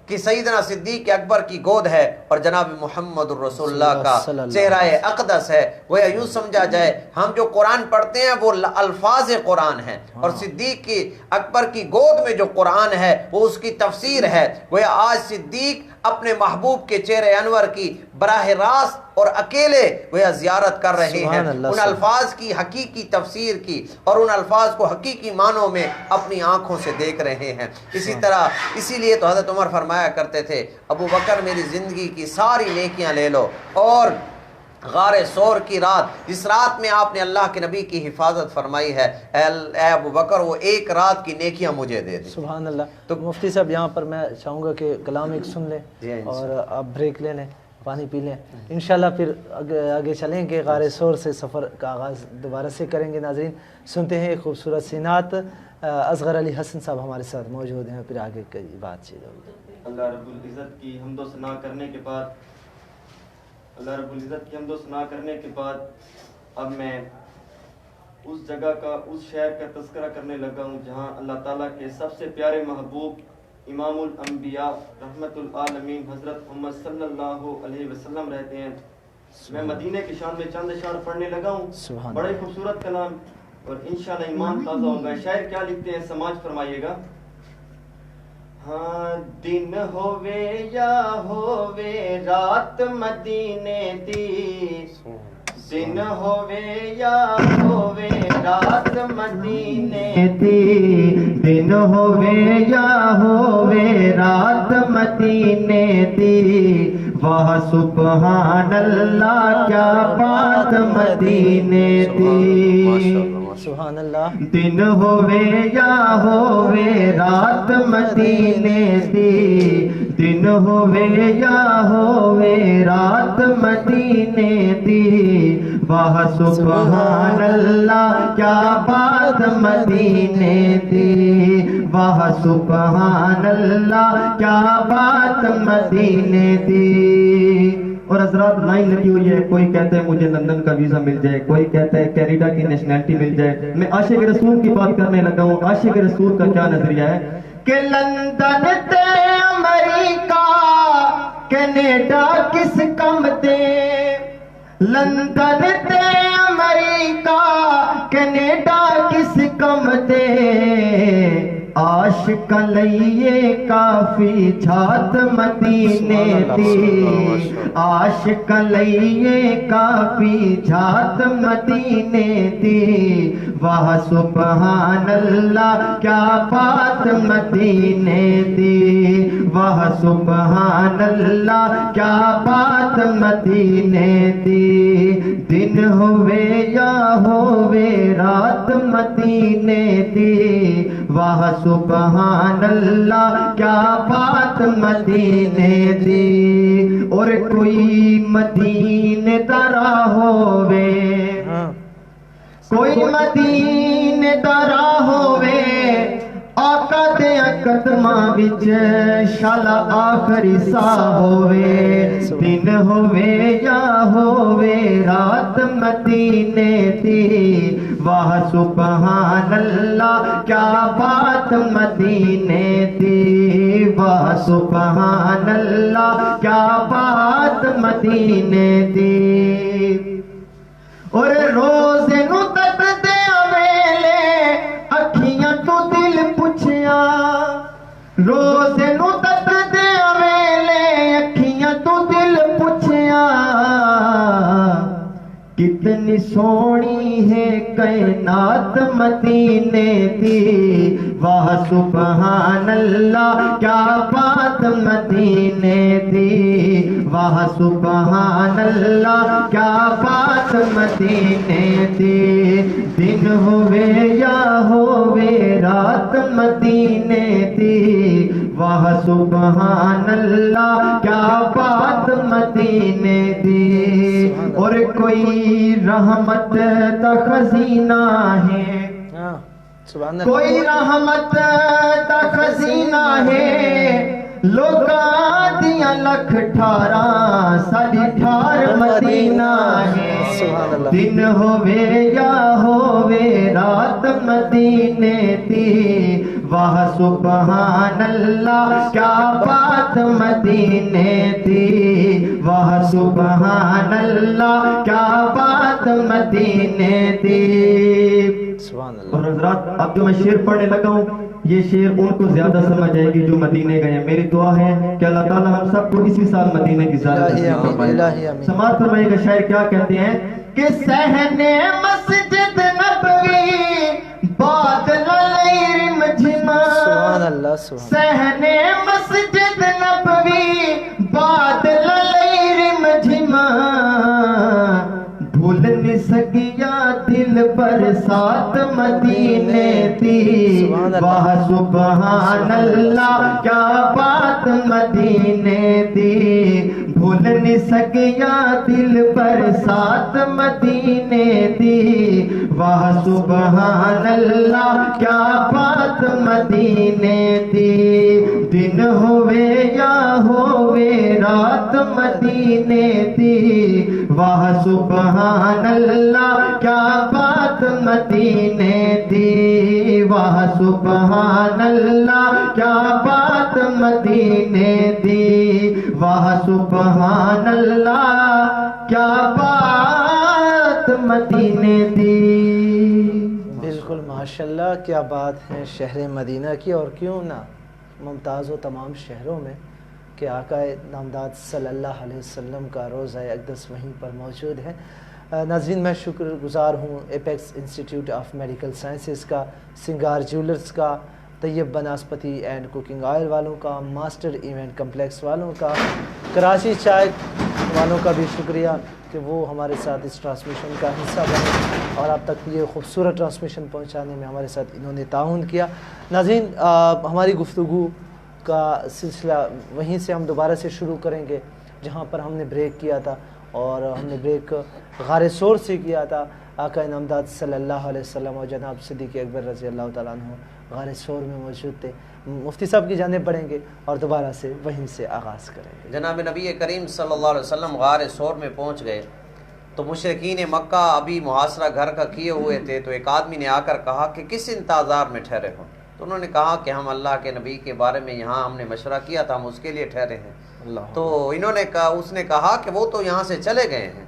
کہ سیدنا صدیق اکبر کی گود ہے اور جناب محمد رسول اللہ کا چہرہ اقدس ہے. وہ یوں سمجھا جائے ہم جو قرآن پڑھتے ہیں وہ الفاظ قرآن ہیں اور صدیق کی اکبر کی گود میں جو قرآن ہے وہ اس کی تفسیر ہے. وہ آج صدیق اپنے محبوب کے چہرے انور کی براہ راست اور اکیلے وہ زیارت کر رہے ہیں, ان الفاظ کی حقیقی تفسیر کی اور ان الفاظ کو حقیقی معنوں میں اپنی آنکھوں سے دیکھ رہے ہیں. اسی طرح اسی لیے تو حضرت عمر فرمایا کرتے تھے ابو بکر میری زندگی کی ساری نیکیاں لے لو اور غار سور کی رات, جس رات میں آپ نے اللہ کے نبی کی حفاظت فرمائی ہے, اے ابو بکر وہ ایک رات کی نیکیاں مجھے دے دیں. سبحان اللہ. تو مفتی صاحب یہاں پر میں چاہوں گا کہ کلام ایک سن لیں اور آپ بریک لے لیں, پانی پی لیں, انشاءاللہ پھر آگے چلیں گے. غار سور سے سفر کا آغاز دوبارہ سے کریں گے. ناظرین سنتے ہیں ایک خوبصورت سی نعت. اصغر علی حسن صاحب ہمارے ساتھ موجود ہیں, پھر آگے کی بات چیت ہوگی. اللہ رب العزت کی حمد و ثنا کرنے کے بعد اب میں اس جگہ کا, اس شہر کا تذکرہ کرنے لگا ہوں جہاں اللہ تعالیٰ کے سب سے پیارے محبوب امام الانبیاء رحمت العالمین حضرت محمد صلی اللہ علیہ وسلم رہتے ہیں. میں مدینے کی شان میں چند اشعار پڑھنے لگا ہوں, بڑے خوبصورت کلام اور انشاءاللہ ایمان تازہ ہوگا. شاعر کیا لکھتے ہیں سماعت فرمائیے گا. ہاں دن ہووے یا ہووے رات مدینے دی, دن ہووے یا ہووے رات مدینے دی, دن ہووے یا ہووے رات مدینے دی, واہ سبحان اللہ کیا بات مدینے دی. سبحان اللہ. دن ہووے یا ہووے رات مدینے دی, دن ہووے یا ہووے رات مدینے دی, واہ سبحان اللہ کیا بات مدینے دی, واہ سبحان اللہ کیا بات مدینے دی. اور حضرات لائن لگی ہوئی ہے, کوئی کہتا ہے مجھے لندن کا ویزا مل جائے, کوئی کہتا ہے کینیڈا کی نیشنلٹی مل جائے. میں عاشق رسول کی بات کرنے لگا ہوں. عاشق رسول کا کیا نظریہ ہے کہ لندن تے امریکہ کینیڈا کس کم دے, لندن تے امریکہ کینیڈا کس کم دے, عاشق لئیے کافی چھات مدینے دی, عاشق لئیے کافی چھات مدینے دی, واہ سبحان اللہ کیا بات مدینے دی, واہ سبحان اللہ کیا بات مدینے دی. دن ہووے یا ہووے رات مدینے دی, واہ سبحان اللہ کیا بات مدینے دی. اور کوئی مدینے دارا ہووے, کوئی مدینے دارا ہووے, آقا دے قدماں وچ شالا آخری سا ہووے, دن ہووے یا ہووے رات مدینے دی, واہ سبحان اللہ کیا بات مدینے دی, واہ سبحان اللہ کیا بات مدینے دی. اور روزے نو تک دے ویلے اکھیاں تو دل پچھیا, روزے نو تک دے ویلے اکھیاں تو دل پچھیا, کتنی سونی ہے کائنات مدینے دی, واہ سبحان اللہ کیا بات مدینے دی, واہ سبحان اللہ کیا بات مدینے دی. دن ہووے یا ہووے رات مدینے دی, واہ سبحان اللہ کیا بات مدینے دی. اور کوئی رحمت دا خزینہ ہے, کوئی رحمت دا خزینہ ہے, لوکاں دیاں لکھ ٹھاراں ساڈی ٹھار مدینہ ہے. دن ہووے یا ہووے رات مدینے دی, वाह सुबहान अल्लाह क्या बात मदीने दी, वाह सुबहान अल्लाह क्या बात मदीने दी। सुभान और अल्लाह। हजरात अब जो मैं शेर पढ़ने लगा हूँ ये शेर उनको ज्यादा समझ आएगी जो मदीने गए हैं। मेरी दुआ है कि अल्लाह ताला हम सबको इसी साल मदीने की ज़ियारत इलाही नसीब आमीन, फरमाए। इलाही आमीन। समाअत फरमाइएगा शायर क्या कहते हैं कि सहने मस्जिद नबवी बादल रिमझिमा, सुभान अल्लाह, सुभान सहने मस्जिद नबवी बादल रिमझिमा, भूल नहीं सकिया दिल बरसात मदीने दी, वाह सुबहान अल्लाह क्या बात मदीने दी, भूल नहीं सकिया दिल बरसात मदीने दी, वाह सुबहान अल्लाह क्या बात मदीने दी, दिन होवे या होवे रात मदीने दी, वाह सुबहान अल्लाह क्या बात मदीने दी, वाह सुबहान अल्लाह क्या बात मदीने दी, वाह सुबहान अल्लाह क्या बात मदीने दी। बिल्कुल माशाल्लाह, क्या बात है शहर मदीना की। और क्यों ना मुमताज़ हो तमाम शहरों में कि आकाए नामदाद सल्लल्लाहु अलैहि वसल्लम का रोज़ा अक़दस वहीं पर मौजूद है। नाज़रीन, मैं शुक्रगुज़ार हूँ apex institute of medical sciences का, सिंगार ज्वेलर्स का, तैयब बनास्पति एंड कुकिंग ऑयल वालों का, मास्टर इवेंट कम्प्लेक्स वालों का, कराची चाय वालों का भी शुक्रिया कि वो हमारे साथ इस ट्रांसमिशन का हिस्सा बने और आप तक ये खूबसूरत ट्रांसमिशन पहुंचाने में हमारे साथ इन्होंने ताउन किया। नाज़रीन, हमारी गुफ्तगू का सिलसिला वहीं से हम दोबारा से शुरू करेंगे जहाँ पर हमने ब्रेक किया था, और हमने ब्रेक गारे सोर से किया था। आका नामदाद सल्लल्लाहु अलैहि वसल्लम और जनाब सिद्दीक़ अकबर रज़ी अल्लाह तआला अन्हु गारे सोर में मौजूद थे। मुफ्ती साहब की जानिब बढ़ेंगे और दोबारा से वहीं से आगाज़ करेंगे। जनाब नबी करीम सल्लल्लाहु अलैहि वसल्लम गार सोर में पहुँच गए तो मुशरिकीन मक्का अभी मुहासरा घर का किए हुए थे। तो एक आदमी ने आकर कहा कि किस इंतज़ार में ठहरे हो? तो उन्होंने कहा कि हम अल्लाह के नबी के बारे में यहाँ हमने मशवरा किया था, हम उसके लिए ठहरे हैं। तो इन्होंने कहा, उसने कहा कि वो तो यहाँ से चले गए हैं,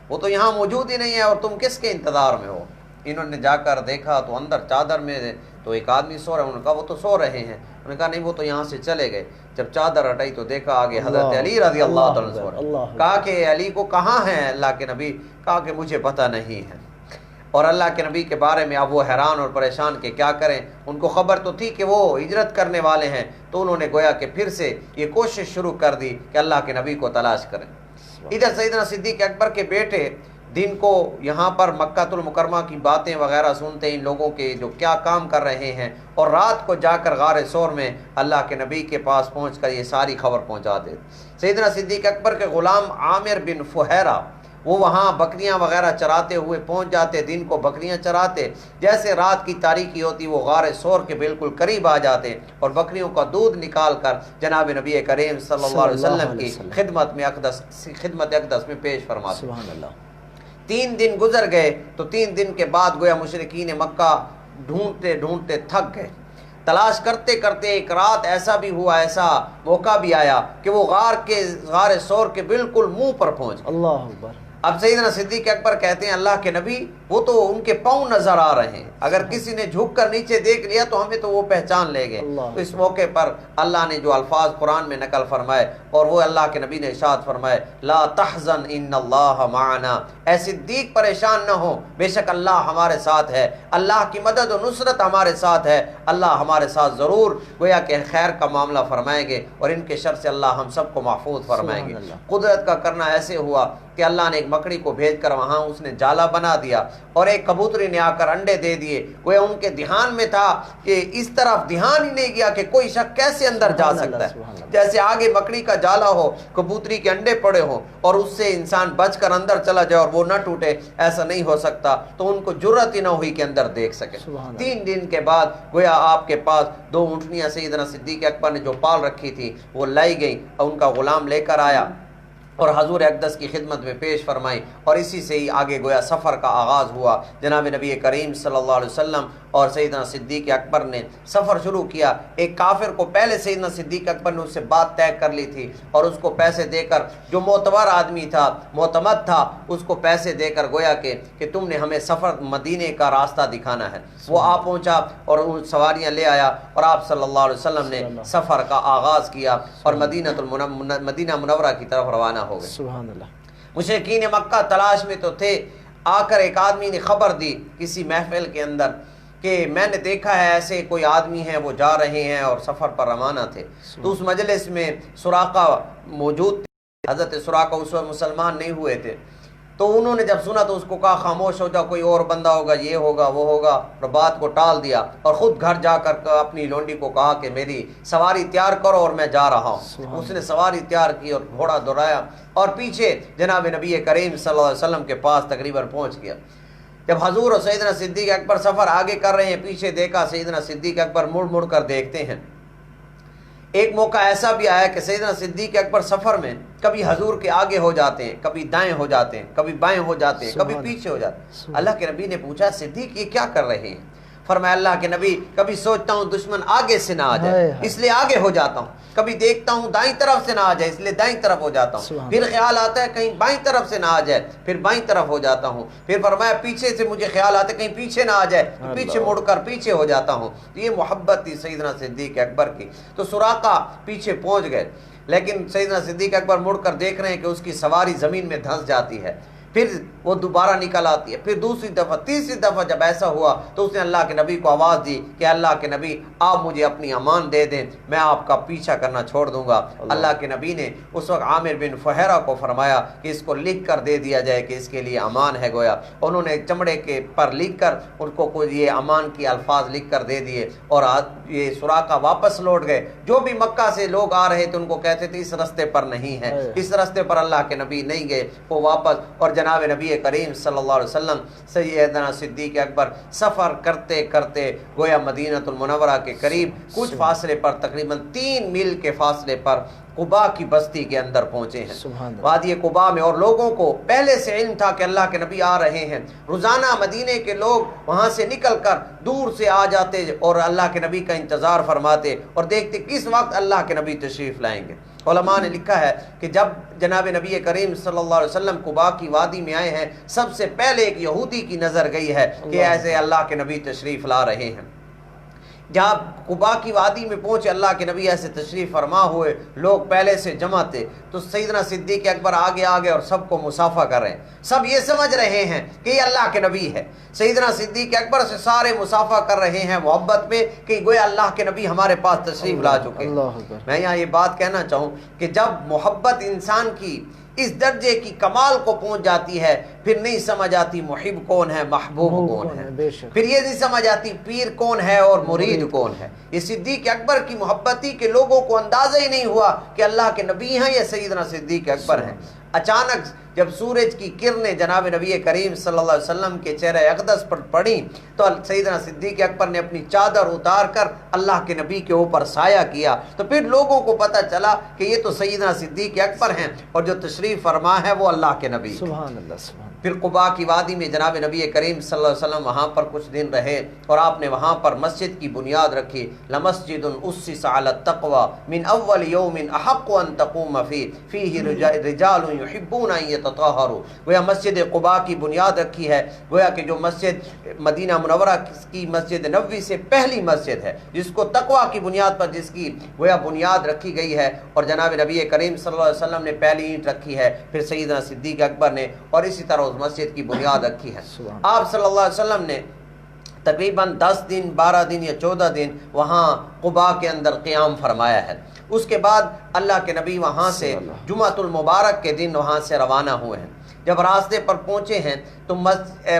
वो तो यहाँ मौजूद ही नहीं है और तुम किसके इंतज़ार में हो? इन्होंने जाकर देखा तो अंदर चादर में तो एक आदमी सो रहा है। उन्होंने कहा वो तो सो रहे हैं। उन्होंने कहा नहीं, वो तो यहाँ से चले गए। जब चादर हटाई तो देखा आगे हज़रत अली रज़ी अल्लाह तआला सो रहे। कहा कि अली को कहाँ हैं अल्लाह के नबी? कहा कि मुझे पता नहीं है। और अल्लाह के नबी के बारे में अब वो हैरान और परेशान कि क्या करें। उनको ख़बर तो थी कि वो हिजरत करने वाले हैं, तो उन्होंने गोया कि फिर से ये कोशिश शुरू कर दी कि अल्लाह के नबी को तलाश करें। इधर सैयदना सिद्दीक़ अकबर के बेटे दिन को यहाँ पर मक्कातुल मुकरमा की बातें वगैरह सुनते, इन लोगों के जो क्या काम कर रहे हैं, और रात को जाकर गारे सोर में अल्लाह के नबी के पास पहुँचकर ये सारी खबर पहुँचा दे। सैयदना सिद्दीक़ अकबर के ग़ुलाम आमिर बिन फुहैरा वो वहाँ बकरियाँ वगैरह चराते हुए पहुँच जाते, दिन को बकरियाँ चराते। जैसे रात की तारीकी होती वो गारे सोर के बिल्कुल करीब आ जाते और बकरियों का दूध निकाल कर जनाब नबी करीम सल्लल्लाहु अलैहि वसल्लम की खिदमत अक़दस में पेश फरमाते। सुभान अल्लाह। 3 दिन गुजर गए तो 3 दिन के बाद गोया मुशरिकीन मक्का ढूंढते ढूंढते थक गए। तलाश करते करते एक रात ऐसा भी हुआ, ऐसा मौका भी आया कि वो गार सोर के बिल्कुल मुंह पर पहुंच गए। अल्लाह अकबर। अब सैयदना सिद्दीक़ अकबर कहते हैं अल्लाह के नबी वो तो उनके पाँव नजर आ रहे हैं, अगर किसी ने झुक कर नीचे देख लिया तो हमें तो वो पहचान ले गए। तो इस मौके पर अल्लाह ने जो अल्फाज कुरान में नकल फरमाए और वो अल्लाह के नबी ने इरशाद फरमाए, ला तहज़न इन्नल्लाह माअना, ऐ सिद्दीक़ परेशान न हो, बेशक अल्लाह हमारे साथ है, अल्लाह की मदद और नुसरत हमारे साथ है, अल्लाह हमारे साथ ज़रूर गोया के खैर का मामला फरमाएंगे और इनके शर से अल्लाह हम सबको महफूज फरमाएंगे। कुदरत का करना ऐसे हुआ कि अल्लाह ने एक मकड़ी को भेजकर वहाँ उसने जाला बना दिया और एक कबूतरी ने आकर अंडे दे दिए। वह उनके ध्यान में था कि इस तरफ ध्यान ही नहीं गया कि कोई शख्स कैसे अंदर जा सकता है। जैसे आगे मकड़ी का जाला हो, कबूतरी के अंडे पड़े हो और उससे इंसान बचकर अंदर चला जाए और वो न टूटे, ऐसा नहीं हो सकता। तो उनको जुर्रत ही न हुई कि अंदर देख सके। 3 दिन के बाद गोया आपके पास 2 ऊँटनियाँ सैयदना सिद्दीक़ अकबर ने जो पाल रखी थी वो लाई गई और उनका गुलाम लेकर आया اور حضور اقدس کی خدمت میں پیش فرمائی، اور اسی سے ہی آگے گویا سفر کا آغاز ہوا۔ جناب نبی کریم صلی اللہ علیہ وسلم اور سیدنا صدیق اکبر نے سفر شروع کیا۔ ایک کافر کو پہلے سیدنا صدیق اکبر نے اس سے بات طے کر لی تھی، اور اس کو پیسے دے کر، جو معتبر آدمی تھا، معتمد تھا، اس کو پیسے دے کر گویا کہ تم نے ہمیں سفر مدینے کا راستہ دکھانا ہے۔ وہ آ پہنچا اور ان سواریاں لے آیا، اور آپ صلی اللہ علیہ وسلم نے سفر کا آغاز کیا اور مدینہ منورہ کی طرف روانہ ہو گئے۔ سبحان اللہ۔ مشرکین مکہ تلاش میں تو تھے۔ آ کر ایک آدمی نے خبر دی کسی محفل کے اندر کہ میں نے دیکھا ہے ایسے کوئی آدمی ہیں، وہ جا رہے ہیں اور سفر پر روانہ تھے۔ تو اس مجلس میں سراقہ موجود تھے۔ حضرت سراقہ اس وقت مسلمان نہیں ہوئے تھے، تو انہوں نے جب سنا تو اس کو کہا خاموش ہو جاؤ، کوئی اور بندہ ہوگا، یہ ہوگا وہ ہوگا، اور بات کو ٹال دیا، اور خود گھر جا کر اپنی لونڈی کو کہا کہ میری سواری تیار کرو اور میں جا رہا ہوں۔ اس نے سواری تیار کی اور گھوڑا دوڑایا اور پیچھے جناب نبی کریم صلی اللہ علیہ وسلم کے پاس تقریباً پہنچ گیا۔ جب حضور اور سیدنا صدیق اکبر سفر آگے کر رہے ہیں، پیچھے دیکھا سیدنا صدیق اکبر مڑ مڑ کر دیکھتے ہیں۔ ایک موقع ایسا بھی آیا کہ سیدنا صدیق اکبر سفر میں کبھی حضور کے آگے ہو جاتے ہیں، کبھی دائیں ہو جاتے ہیں، کبھی بائیں ہو جاتے ہیں، کبھی پیچھے ہو جاتے ہیں۔ اللہ کے نبی نے پوچھا صدیق یہ کیا کر رہے ہیں؟ فرمایا اللہ کے نبی کبھی سوچتا ہوں دشمن آگے سے نہ آ جائے اس لیے آگے ہو جاتا ہوں، کبھی دیکھتا ہوں دائیں طرف سے نہ آ جائے اس لیے دائیں طرف ہو جاتا ہوں، پھر خیال آتا ہے کہیں بائیں طرف سے نہ آ جائے پھر بائیں طرف ہو جاتا ہوں، پھر فرمایا پیچھے سے مجھے خیال آتا ہے کہیں پیچھے نہ آ جائے تو پیچھے مڑ کر پیچھے ہو جاتا ہوں۔ یہ محبت تھی سیدنا صدیق اکبر کی۔ تو سراقہ پیچھے پہنچ گئے، لیکن سیدنا صدیق اکبر مڑ کر دیکھ رہے ہیں کہ اس کی سواری زمین میں دھنس جاتی ہے، پھر وہ دوبارہ نکل آتی ہے، پھر دوسری دفعہ، تیسری دفعہ جب ایسا ہوا تو اس نے اللہ کے نبی کو آواز دی کہ اللہ کے نبی آپ مجھے اپنی امان دے دیں، میں آپ کا پیچھا کرنا چھوڑ دوں گا۔ اللہ کے نبی نے اس وقت عامر بن فہیرہ کو فرمایا کہ اس کو لکھ کر دے دیا جائے کہ اس کے لیے امان ہے گویا۔ انہوں نے چمڑے کے پر لکھ کر ان کو کوئی یہ امان کی الفاظ لکھ کر دے دیے، اور یہ سراقہ واپس لوٹ گئے۔ جو بھی مکہ سے لوگ آ رہے تھے ان کو کہتے تھے اس راستے پر نہیں ہے، اس راستے پر اللہ کے نبی نہیں گئے، وہ واپس۔ اور جناب نبی کریم صلی اللہ علیہ وسلم سیدنا صدیق اکبر سفر کرتے کرتے گویا مدینہ المنورہ کے قریب کچھ فاصلے پر، تقریباً 3 میل کے فاصلے پر قباء کی بستی کے اندر پہنچے ہیں، وادی قباء میں۔ اور لوگوں کو پہلے سے علم تھا کہ اللہ کے نبی آ رہے ہیں۔ روزانہ مدینے کے لوگ وہاں سے نکل کر دور سے آ جاتے اور اللہ کے نبی کا انتظار فرماتے اور دیکھتے کس وقت اللہ کے نبی تشریف لائیں گے۔ علماء نے لکھا ہے کہ جب جناب نبی کریم صلی اللہ علیہ وسلم قباء کی وادی میں آئے ہیں، سب سے پہلے ایک یہودی کی نظر گئی ہے کہ ایسے اللہ کے نبی تشریف لا رہے ہیں۔ جہاں قباء کی وادی میں پہنچے اللہ کے نبی ایسے تشریف فرما ہوئے، لوگ پہلے سے جمع تھے، تو سیدنا صدیق اکبر آگے آگے اور سب کو مصافحہ کر رہے ہیں۔ سب یہ سمجھ رہے ہیں کہ یہ اللہ کے نبی ہے۔ سیدنا صدیق اکبر سے سارے مصافحہ کر رہے ہیں محبت میں کہ گویا اللہ کے نبی ہمارے پاس تشریف لا چکے۔ میں یہاں یہ بات کہنا چاہوں کہ جب محبت انسان کی اس درجے کی کمال کو پہنچ جاتی ہے، پھر نہیں سمجھ آتی محب کون ہے، محبوب کون ہے، پھر یہ نہیں سمجھ آتی پیر کون ہے اور مرید کون ہے۔ یہ صدیق اکبر کی محبت تھی کہ لوگوں کو اندازہ ہی نہیں ہوا کہ اللہ کے نبی ہیں یا سیدنا صدیق اکبر ہیں۔ اچانک جب سورج کی کرنیں جناب نبی کریم صلی اللہ علیہ وسلم کے چہرے اقدس پر پڑیں تو سیدنا صدیق اکبر نے اپنی چادر اتار کر اللہ کے نبی کے اوپر سایہ کیا، تو پھر لوگوں کو پتہ چلا کہ یہ تو سیدنا صدیق اکبر ہیں اور جو تشریف فرما ہے وہ اللہ کے نبی۔ سبحان اللہ، سبحان۔ پھر قباء کی وادی میں جناب نبی کریم صلی اللہ علیہ وسلم وہاں پر کچھ دن رہے اور آپ نے وہاں پر مسجد کی بنیاد رکھی۔ لمسجد اسس علی التقوی من اول یوم احق ان تقوم فیہ رجال یحبون ان یتطہروا۔ گویا مسجد قباء کی بنیاد رکھی ہے، گویا کہ جو مسجد مدینہ منورہ کی مسجد نبوی سے پہلی مسجد ہے جس کو تقوی کی بنیاد پر جس کی گویا بنیاد رکھی گئی ہے، اور جناب نبی کریم صلی اللہ علیہ وسلم نے پہلی اینٹ رکھی ہے، پھر سیدنا صدیق اکبر نے، اور اسی طرح اس مسجد کی بنیاد رکھی ہے۔ آپ صلی اللہ علیہ وسلم نے تقریباً 10 دن 12 دن یا 14 دن وہاں قباء کے اندر قیام فرمایا ہے۔ اس کے بعد اللہ کے نبی وہاں سے جمعۃ المبارک کے دن وہاں سے روانہ ہوئے ہیں۔ جب راستے پر پہنچے ہیں تو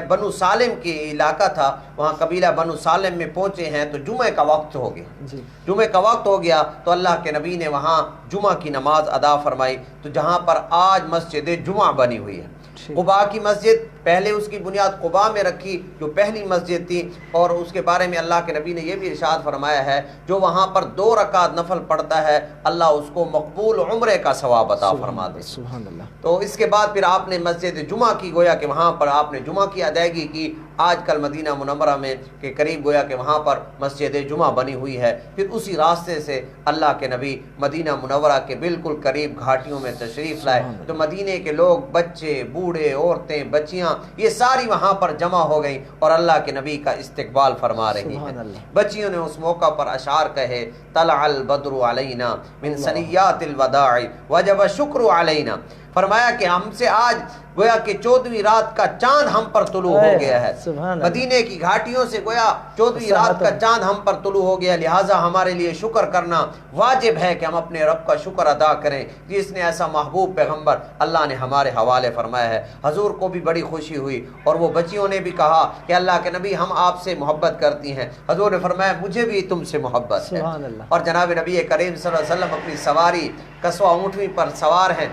بنو سالم کی علاقہ تھا، وہاں قبیلہ بنو سالم میں پہنچے ہیں تو جمعہ کا وقت ہو گیا۔ جمعہ کا وقت ہو گیا تو اللہ کے نبی نے وہاں جمعہ کی نماز ادا فرمائی، تو جہاں پر آج مسجد جمعہ بنی ہوئی ہے، قبا کی مسجد پہلے اس کی بنیاد قبا میں رکھی جو پہلی مسجد تھی، اور اس کے بارے میں اللہ کے نبی نے یہ بھی ارشاد فرمایا ہے جو وہاں پر 2 رکعت نفل پڑھتا ہے اللہ اس کو مقبول عمرے کا ثواب عطا فرما دے۔ سبحان اللہ۔ تو اس کے بعد پھر آپ نے مسجد جمعہ کی، گویا کہ وہاں پر آپ نے جمعہ کی ادائیگی کی، آج کل مدینہ منورہ میں کے قریب گویا کہ وہاں پر مسجد جمعہ بنی ہوئی ہے۔ پھر اسی راستے سے اللہ کے نبی مدینہ منورہ کے بالکل قریب گھاٹیوں میں تشریف لائے، تو مدینے کے لوگ، بچے، بوڑھے، عورتیں، بچیاں، یہ ساری وہاں پر جمع ہو گئیں اور اللہ کے نبی کا استقبال فرما رہی ہیں۔ بچیوں نے اس موقع پر اشعار کہے، طلع البدر علینا من ثنیات الوداع وجب الشکر علینا، فرمایا کہ ہم سے آج گویا کہ 14ویں رات کا چاند ہم پر طلوع ہو گیا ہے، مدینے کی گھاٹیوں سے گویا 14ویں رات کا چاند ہم پر طلوع ہو گیا، لہٰذا ہمارے لیے شکر کرنا واجب ہے کہ ہم اپنے رب کا شکر ادا کریں جس نے ایسا محبوب پیغمبر اللہ نے ہمارے حوالے فرمایا ہے۔ حضور کو بھی بڑی خوشی ہوئی اور وہ بچیوں نے بھی کہا کہ اللہ کے نبی ہم آپ سے محبت کرتی ہیں۔ حضور نے فرمایا مجھے بھی تم سے محبت ہے، اور جناب نبی کریم صلی اللہ علیہ وسلم اپنی سواری قصوہ اونٹنی پر سوار ہیں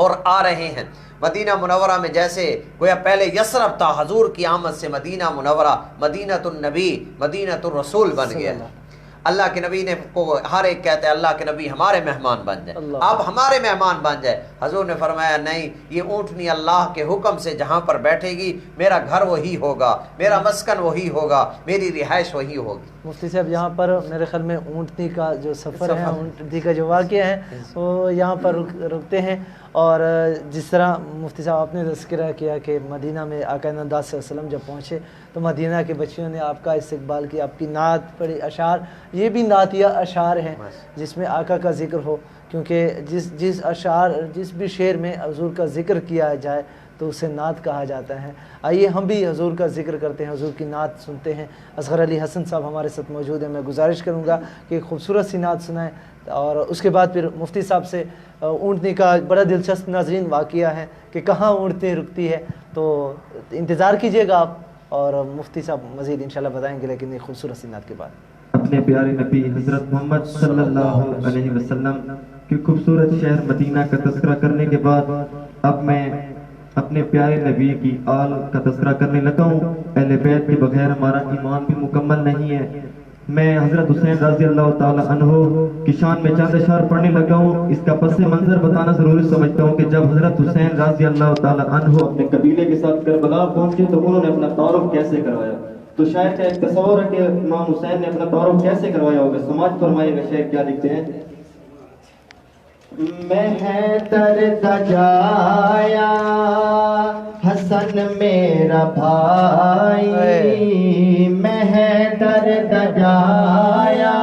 اور آ رہے ہیں مدینہ منورہ میں۔ جیسے گویا پہلے یثرب تھا، حضور کی آمد سے مدینہ منورہ مدینۃ النبی مدینۃ الرسول بن گیا۔ اللہ کے نبی نے کو ہر ایک کہتے ہیں اللہ کے نبی ہمارے مہمان بن جائے، آپ ہمارے مہمان بن جائے۔ حضور نے فرمایا نہیں، یہ اونٹنی اللہ کے حکم سے جہاں پر بیٹھے گی میرا گھر وہی ہوگا، میرا مسکن وہی ہوگا، میری رہائش وہی ہوگی۔ مفتی صاحب یہاں پر میرے خیال میں اونٹنی کا جو سفر ہے، اونٹنی کا جو واقعہ ہے وہ یہاں پر رکتے ہیں، اور جس طرح مفتی صاحب آپ نے تذکرہ کیا کہ مدینہ میں آقا نامدار صلی اللہ علیہ وسلم جب پہنچے تو مدینہ کے بچیوں نے آپ کا استقبال کیا، آپ کی نعت پڑھی، اشعار، یہ بھی نعتیہ اشعار ہیں جس میں آقا کا ذکر ہو، کیونکہ جس بھی شعر میں حضور کا ذکر کیا جائے تو اسے نعت کہا جاتا ہے۔ آئیے ہم بھی حضور کا ذکر کرتے ہیں، حضور کی نعت سنتے ہیں۔ اصغر علی حسن صاحب ہمارے ساتھ موجود ہیں، میں گزارش کروں گا کہ ایک خوبصورت سی نعت سنائیں، اور اس کے بعد پھر مفتی صاحب سے اونٹنی کا بڑا دلچسپ ناظرین واقعہ ہے کہ کہاں اونٹنی رکتی ہے، تو انتظار کیجیے گا آپ، اور مفتی صاحب مزید انشاءاللہ بتائیں گے، لیکن ایک خوبصورت سی نعت کے بعد۔ اپنے پیارے نبی حضرت محمد صلی اللہ علیہ وسلم کی خوبصورت شہر مدینہ کا تذکرہ کرنے کے بعد اب میں اپنے پیارے نبی کی آل کا تذکرہ کرنے لگا ہوں۔ اہل بیت کے بغیر ہمارا ایمان بھی مکمل نہیں ہے۔ میں حضرت حسین رضی اللہ تعالی عنہ کی شان میں چند اشعار پڑھنے لگا ہوں۔ اس کا پس منظر بتانا ضروری سمجھتا ہوں کہ جب حضرت حسین رضی اللہ تعالی عنہ اپنے قبیلے کے ساتھ کربلا پہنچے تو انہوں نے اپنا تعارف کیسے کروایا، تو شاید کا ایک تصور ہے کہ امام حسین نے اپنا تعارف کیسے کروایا ہوگا۔ سماعت فرمائیے گا شاعر کیا لکھتے ہیں۔ میں حیدر دجایا حسن میرا بھائی، میں حیدر دجایا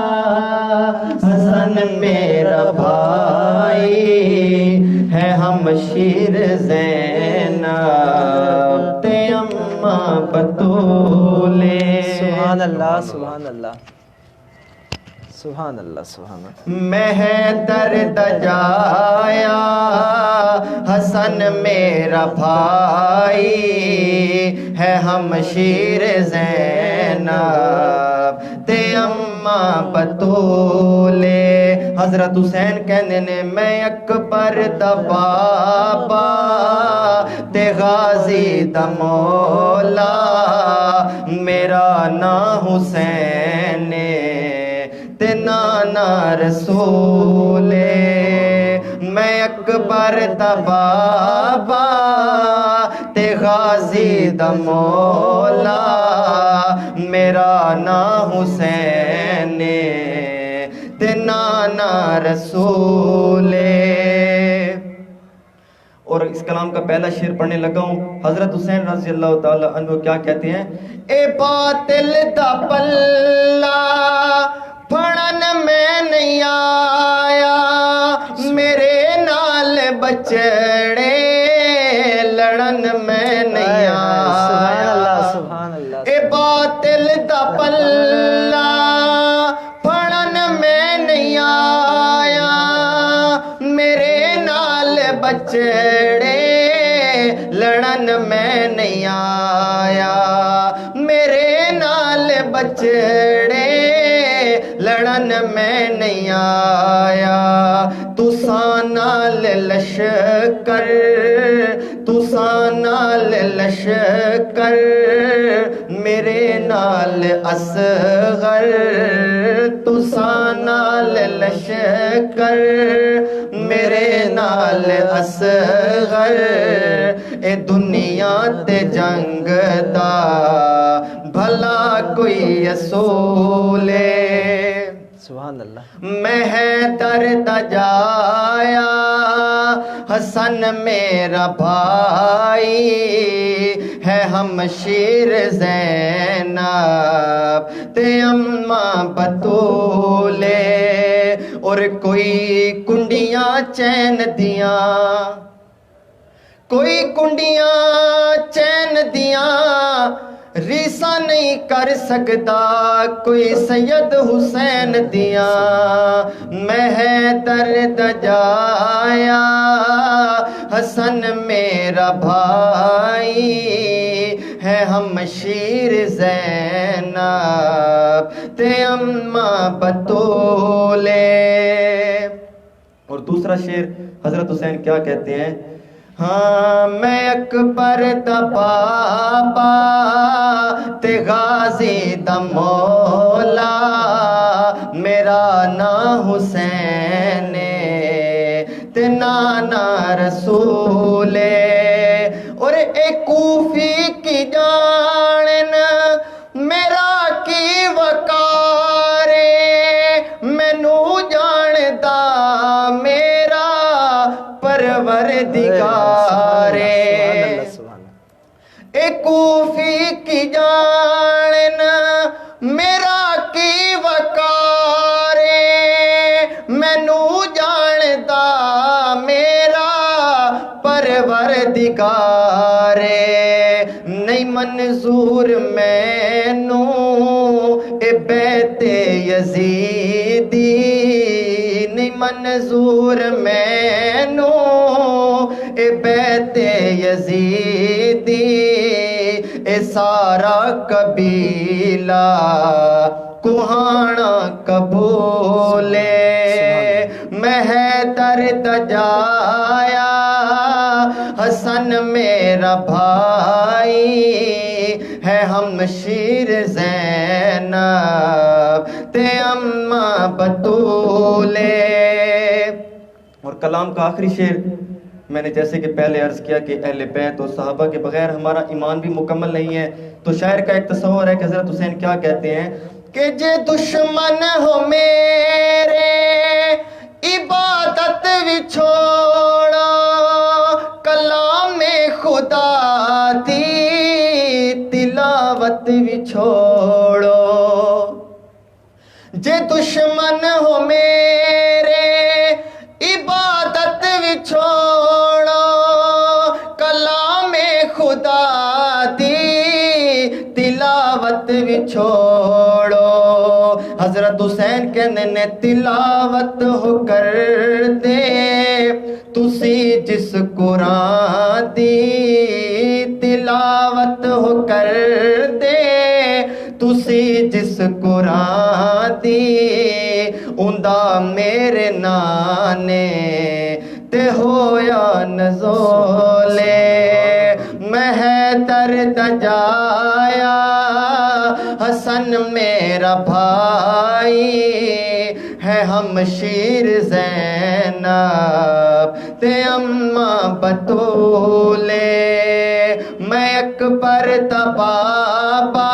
حسن میرا بھائی، ہے ہم شیر زینب تے اماں بطولے۔ سبحان اللہ، سبحان اللہ، سبحان اللہ، سبحان اللہ۔ میں حیدر دجایا حسن میرا بھائی، ہے ہم شیر زینب تے اماں بطولے۔ حضرت حسین کہنے نے میں اکبر دا بابا تے غازی دا مولا، میرا نام حسین تے نانا رسول، میں اکبر دا بابا تے غازی دا مولا، میرا نام حسین تے نانا رسول۔ اور اس کلام کا پہلا شعر پڑھنے لگا ہوں۔ حضرت حسین رضی اللہ تعالی عنہ کیا کہتے ہیں؟ اے باطل دا پلہ پھڑن میں نہیں آیا، میرے نال بچڑے لڑن میں نہیں آیا، اے باطل دا پلہ پھڑن میں نہیں آیا، میرے نال بچڑے لڑن میں نہیں آیا، میرے نال بچڑے لڑن میں نہیں آیا، تساں نال لشکر تساں نال لشکر میرے نال اصغر تساں نال لشکر میرے نال اصغر اے دنیا تے جنگ دا بھلا کوئی اصول سبحان اللہ. میں حیدر دا جایا حسن میرا بھائی ہے ہمشیر زینب تے اماں بطول اور کوئی کنڈیاں چین دیاں کوئی کنڈیاں چین دیاں ریسا نہیں کر سکتا کوئی سید حسین دیاں میں حیدر دا جایا حسن میرا بھائی ہے ہمشیر زینب تے اماں بطول. اور دوسرا شعر حضرت حسین کیا کہتے ہیں؟ ہاں میں اکبر دا بابا تے غازی دا مولا میرا نام حسین تے نانا رسول اور اے کوفی کی جانن میرا کی وقار مینو جاندا میرا پروردگار اے کوفی کی جانن میرا کی وقار مینو جاندا میرا پروردگار نہیں منظور مینو اے بیت یزیدی نہیں منظور مینو اے بیت یزیدی اے سارا قبیلہ کوہانا قبول میں حیدر دا جایا حسن میرا بھائی ہے ہمشیر زینب تے اماں بطول. اور کلام کا آخری شعر میں نے جیسے کہ پہلے عرض کیا کہ اہل بیت اور صحابہ کے بغیر ہمارا ایمان بھی مکمل نہیں ہے، تو شاعر کا ایک تصور ہے کہ حضرت حسین کیا کہتے ہیں کہ جے دشمن ہو میرے عبادت بھی چھوڑا کلام خدا دی تلاوت بھی چھوڑو جے دشمن ہو میرے عبادت بھی چھوڑو کلام خدا دی تلاوت بھی چھوڑو. حضرت حسین کہنے نے تلاوت ہو کر دے تسی جس قرآن دی تلاوت ہو کر دے تسی جس قرآن دی اندہ میرے نانے تے ہویا نزولے میں حیدر دا جایا حسن میرا بھائی ہے ہمشیر زینب تے اماں بطول میں اکبر دا بابا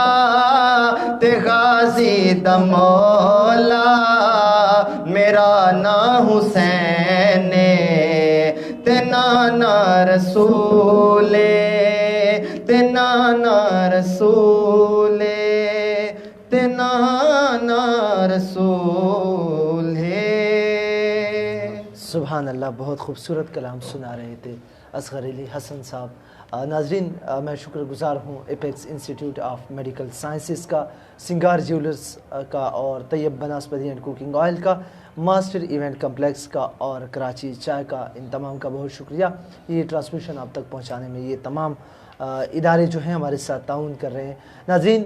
تے غازی دا مولا میرا نام حسین تے نانا رسول تے نانا رسول تے نانا رسول ہے. سبحان اللہ. بہت خوبصورت کلام سنا رہے تھے اصغر علی حسن صاحب. ناظرین میں شکر گزار ہوں apex institute of medical sciences کا، سنگار جیولرز کا اور طیب بناسپتی اینڈ کوکنگ آئل کا، ماسٹر ایونٹ کمپلیکس کا اور کراچی چائے کا. ان تمام کا بہت شکریہ یہ ٹرانسمیشن آپ تک پہنچانے میں. یہ تمام ادارے جو ہیں ہمارے ساتھ تعاون کر رہے ہیں. ناظرین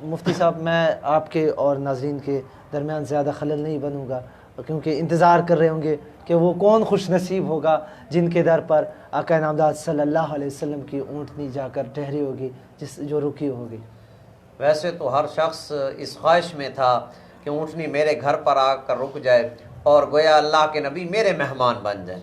مفتی صاحب میں آپ کے اور ناظرین کے درمیان زیادہ خلل نہیں بنوں گا. क्योंकि इंतज़ार कर रहे होंगे कि वो कौन खुश नसीब होगा जिनके दर पर आका नामदार सल्लल्लाहु अलैहि वसल्लम की ऊँटनी जाकर ठहरी होगी, जो रुकी होगी। वैसे तो हर शख्स इस ख्वाहिश में था कि ऊँटनी मेरे घर पर आकर रुक जाए और गोया अल्लाह के नबी मेरे मेहमान बन जाए।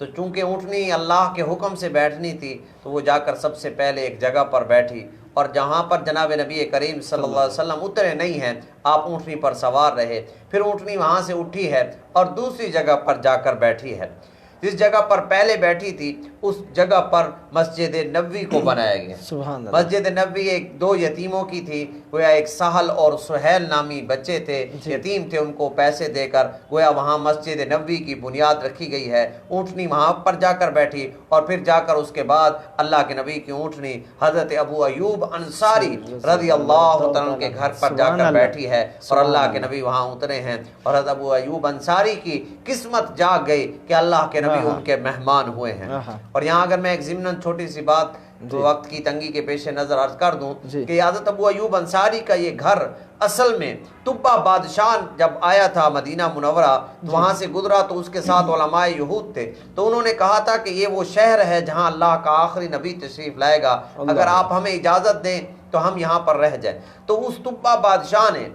तो चूँकि ऊँटनी अल्लाह के हुक्म से बैठनी थी तो वो जाकर सबसे पहले एक जगह पर बैठी, और जहाँ पर जनाब नबी करीम सल्लल्लाहु अलैहि वसल्लम उतरे नहीं हैं, आप ऊँटनी पर सवार रहे। फिर ऊँटनी वहाँ से उठी है और दूसरी जगह पर जाकर बैठी है। जिस जगह पर पहले बैठी थी उस जगह पर मस्जिद नबवी को बनाया गया। सुभान अल्लाह। मस्जिद नबवी एक दो यतीमों की थी, गोया एक सहल और सुहैल नामी बच्चे थे, यतीम थे, उनको पैसे देकर गोया वहाँ मस्जिद नबवी की बुनियाद रखी गई है। ऊँटनी वहाँ पर जाकर बैठी और फिर जाकर उसके बाद अल्लाह के नबी की ऊँटनी हज़रत अबू अयूब अंसारी रज़ी अल्लाह तआला अन्हु के घर पर जाकर बैठी है और अल्लाह के नबी वहाँ उतरे हैं। और हज़रत अबू अयूब अंसारी की किस्मत जाग गई कि अल्लाह के नबी उनके मेहमान हुए हैं। और यहाँ अगर मैं एक ज़िम्नन छोटी सी बात तो वक्त की तंगी के पेश नज़र अर्ज कर दूँ कि हज़रत अबू अयूब अंसारी का ये घर असल में तुब्बा बादशाह जब आया था मदीना मुनव्वरा तो वहाँ से गुजरा तो उसके साथ उलमाए यहूद थे, तो उन्होंने कहा था कि ये वो शहर है जहाँ अल्लाह का आखिरी नबी तशरीफ़ लाएगा, अगर आप हमें इजाज़त दें तो हम यहाँ पर रह जाएं। तो उस तुब्बा बादशाह ने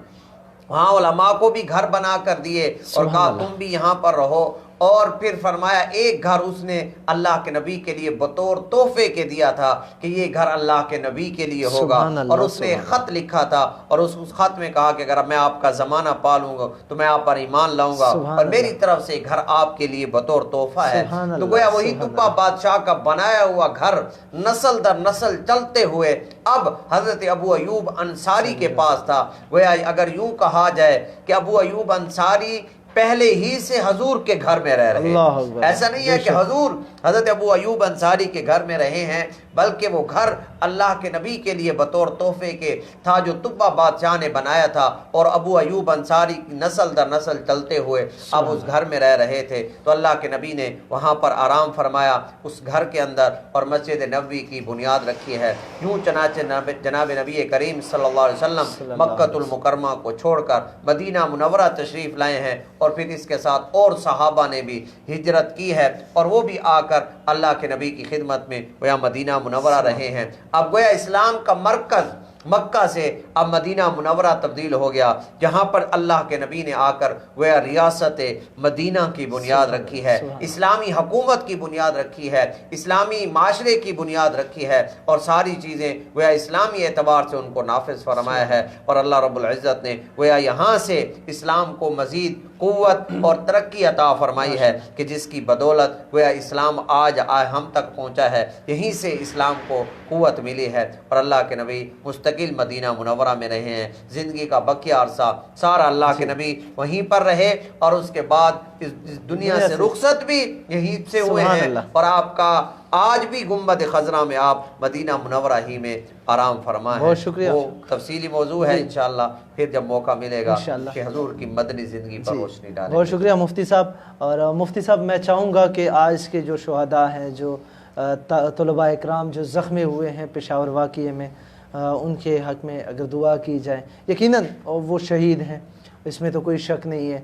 वहाँ उलमा को भी घर बना कर दिए और कहा तुम भी यहाँ पर रहो। और फिर फरमाया एक घर उसने अल्लाह के नबी के लिए बतौर तोहफे के दिया था कि ये घर अल्लाह के नबी के लिए होगा। और उसने खत लिखा था और उस खत में कहा कि अगर मैं आपका ज़माना पालूंगा तो मैं आप पर ईमान लाऊंगा और मेरी तरफ से घर आपके लिए बतौर तोहफा है। तो गोया वही तुब्बा बादशाह का बनाया हुआ घर नस्ल दर नस्ल चलते हुए अब हज़रत अबू अयूब अंसारी के पास था। गोया अगर यूं कहा जाए कि अबू अयूब अंसारी पहले ही से हजूर के घर में रह रहे हैं। ऐसा नहीं है कि हजूर हज़रत अबू अयूब अंसारी के घर में रहे हैं, बल्कि वो घर अल्लाह के नबी के लिए बतौर तोहफे के था जो तुब्बा बादशाह ने बनाया था। और अबू अयूब अंसारी की नस्ल दर नस्ल चलते हुए अब उस घर में रह रहे थे। तो अल्लाह के नबी ने वहाँ पर आराम फरमाया उस घर के अंदर और मस्जिद नबवी की बुनियाद रखी है। यूँ चनाचे जनाब नबी करीम सल्लल्लाहु अलैहि वसल्लम मक्कतुल मुकर्रमा को छोड़कर मदीना मुनव्वरा तशरीफ़ लाए हैं और फिर इसके साथ और सहाबा ने भी हिजरत की है और वो भी आकर अल्लाह के नबी की खिदमत में गोया मदीना मुनव्वरा रहे हैं। अब गोया इस्लाम का मरकज़ मक्का से अब मदीना मुनव्वरा तब्दील हो गया, जहाँ पर अल्लाह के नबी ने आकर गोया रियासत मदीना की बुनियाद रखी है, इस्लामी हुकूमत की बुनियाद रखी है, इस्लामी माशरे की बुनियाद रखी है और सारी चीज़ें गोया इस्लामी एतबार से उनको नाफिज फरमाया है। और अल्लाह रब्बुल इज़्ज़त ने गोया यहाँ से इस्लाम को मज़ीद क़ुव्वत और तरक्की अता फरमाई है कि जिसकी बदौलत गोया इस्लाम आज हम तक पहुँचा है। यहीं से इस्लाम को क़ुव्वत मिली है और अल्लाह के नबी मुस्तकिल मदीना मुनव्वरा में रहे हैं। ज़िंदगी का बकिया अरसा सारा अल्लाह के नबी वहीं पर रहे और उसके बाद इस दुनिया से रुखसत भी यहीं से हुए हैं। और आपका आज भी गुंबद खजरा में आप मदीना मुनव्वरा ही में आराम फरमा है। बहुत शुक्रिया। वो तफसीली मौजू है, इंशाअल्लाह फिर जब मौका मिलेगा कि हुजूर की मदनी ज़िंदगी पर रोशनी डालें। बहुत शुक्रिया मुफ्ती साहब। और मुफ्ती साहब मैं चाहूँगा कि आज के जो शुहदा हैं, जो तलबा इकराम जो ज़ख्मी हुए हैं पेशावर वाक़ये में, उनके हक़ में अगर दुआ की जाए, यकीनन वो शहीद हैं, इसमें तो कोई शक नहीं है।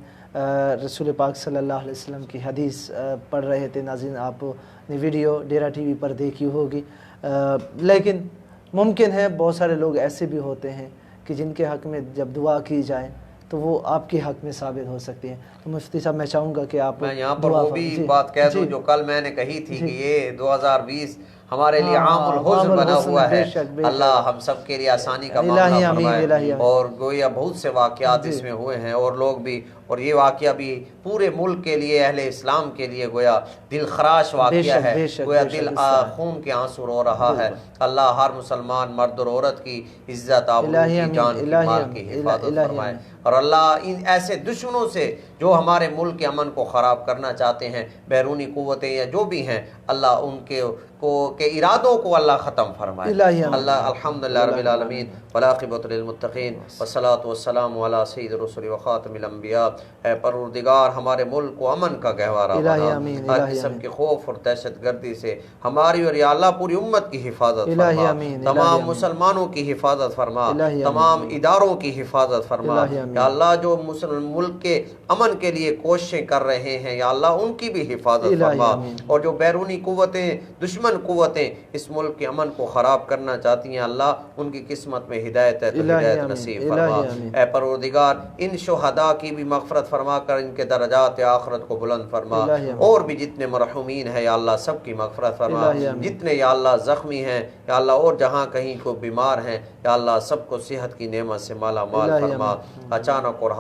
रसूल पाक सल्लल्लाहु अलैहि वसल्लम की हदीस पढ़ रहे थे, नाज़रीन आपने वीडियो डेरा टीवी पर देखी होगी। लेकिन मुमकिन है बहुत सारे लोग ऐसे भी होते हैं कि जिनके हक़ में जब दुआ की जाए तो वो आपके हक़ में साबित हो सकती है। तो मुफ्ती साहब मैं चाहूँगा कि आप मैं यहाँ पर वो भी बात कह दूँ जो कल मैंने कही थी कि ये 2020 हमारे लिए आमुल हुज़्न बना हुआ है। अल्लाह हम सब के लिए आसानी का मामला फरमाए। और गोया बहुत से वाक़यात इसमें हुए हैं और लोग भी, और ये वाक़या भी पूरे मुल्क के लिए, अहले इस्लाम के लिए गोया दिल खराश वाक़या है, गोया दिल खून के आंसू रो रहा है। अल्लाह हर मुसलमान मर्द और औरत की इज़्ज़त, आबरू की, जान की, माल की हिफाजत फरमाए। और अल्लाह इन ऐसे दुश्मनों से जो हमारे मुल्क के अमन को ख़राब करना चाहते हैं, बैरूनी क़ुव्वतें या जो भी हैं, अल्लाह उनके के इरादों को अल्लाह ख़त्म फरमाए। अल्लाह अल्हम्दुलिल्लाह रब्बिल आलमीन वल आक़िबतु लिल मुत्तक़ीन वस्सलातु वस्सलामु अला सय्यिदिर रुसुलि व ख़ातिमिल अंबिया اے پروردگار ہمارے ملک کو امن کا گہوارہ الہی بنا، آمین، ہر الہی قسم آمین۔ کے خوف اور دہشت گردی سے ہماری اور یا اللہ پوری امت کی حفاظت الہی فرما، آمین، الہی تمام آمین۔ مسلمانوں کی حفاظت فرما، الہی آمین۔ تمام اداروں کی حفاظت فرما، الہی آمین۔ یا اللہ جو مسلم ملک کے امن کے لیے کوششیں کر رہے ہیں یا اللہ ان کی بھی حفاظت الہی فرما، آمین۔ اور جو بیرونی قوتیں دشمن قوتیں اس ملک کے امن کو خراب کرنا چاہتی ہیں اللہ ان کی قسمت میں ہدایت ہے تو الہی ہدایت آمین، نصیب الہی فرما۔ آمین۔ اے پروردگار ان شہداء کی بھی مغفرت فرما کر ان کے درجات آخرت کو بلند فرما، الہی آمین۔ اور بھی جتنے مرحومین ہیں یا اللہ سب کی مغفرت فرما، الہی آمین۔ جتنے یا اللہ زخمی ہیں یا اللہ اور جہاں کہیں کو بیمار ہیں یا اللہ سب کو صحت کی نعمت سے مالا مال الہی فرما، اچانک اور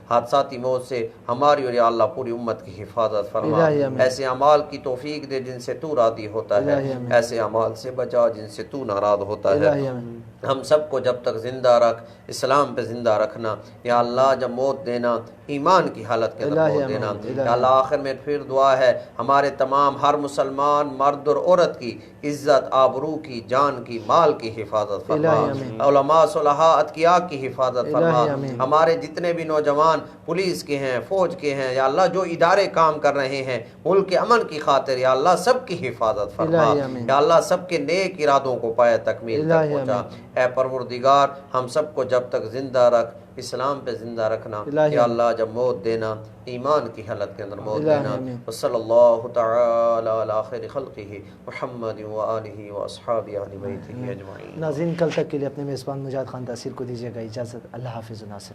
حادثاتی موت سے ہماری اور یا اللہ پوری امت کی حفاظت فرما، الہی آمین۔ ایسے اعمال کی توفیق دے جن سے تو راضی ہوتا ہے، الہی آمین۔ ایسے اعمال سے بچا جن سے تو ناراض ہوتا ہے۔ الہی آمین۔ ہم سب کو جب تک زندہ رکھ، اسلام پہ زندہ رکھنا یا اللہ، جب موت دینا ایمان کی حالت کے اندر الہی موت آمین، دینا الہی یا اللہ۔ آخر میں پھر دعا ہے ہمارے تمام ہر مسلمان مرد اور عورت کی عزت آبرو کی جان کی مال کی حفاظت فرما، الہی آمین۔ علماء صلحاء اتقیاء کی حفاظت فرما، الہی آمین۔ ہمارے جتنے بھی نوجوان پولیس کے ہیں فوج کے ہیں یا اللہ جو ادارے کام کر رہے ہیں ملک کے امن کی خاطر یا اللہ سب کی حفاظت فرما، الہی آمین۔ یا اللہ سب کے نیک ارادوں کو پائے تکمیل تک الہی پہنچا۔ آمین۔ اے پروردگار ہم سب کو جب تک زندہ رکھ، اسلام پہ زندہ رکھنا، الہی یا آمین۔ اللہ جب موت دینا ایمان کی حالت کے اندر موت الہی دینا۔ آمین۔ وصلی اللہ تعالی علی خیر خلقہ محمد وآلہ واصحابہ اہل بیتہ اجمعین۔ ناظرین کل تک کے لیے اپنے میزبان مجاہد خان تاثیر کو دیجیے گا اجازت۔ اللہ حافظ و ناصر۔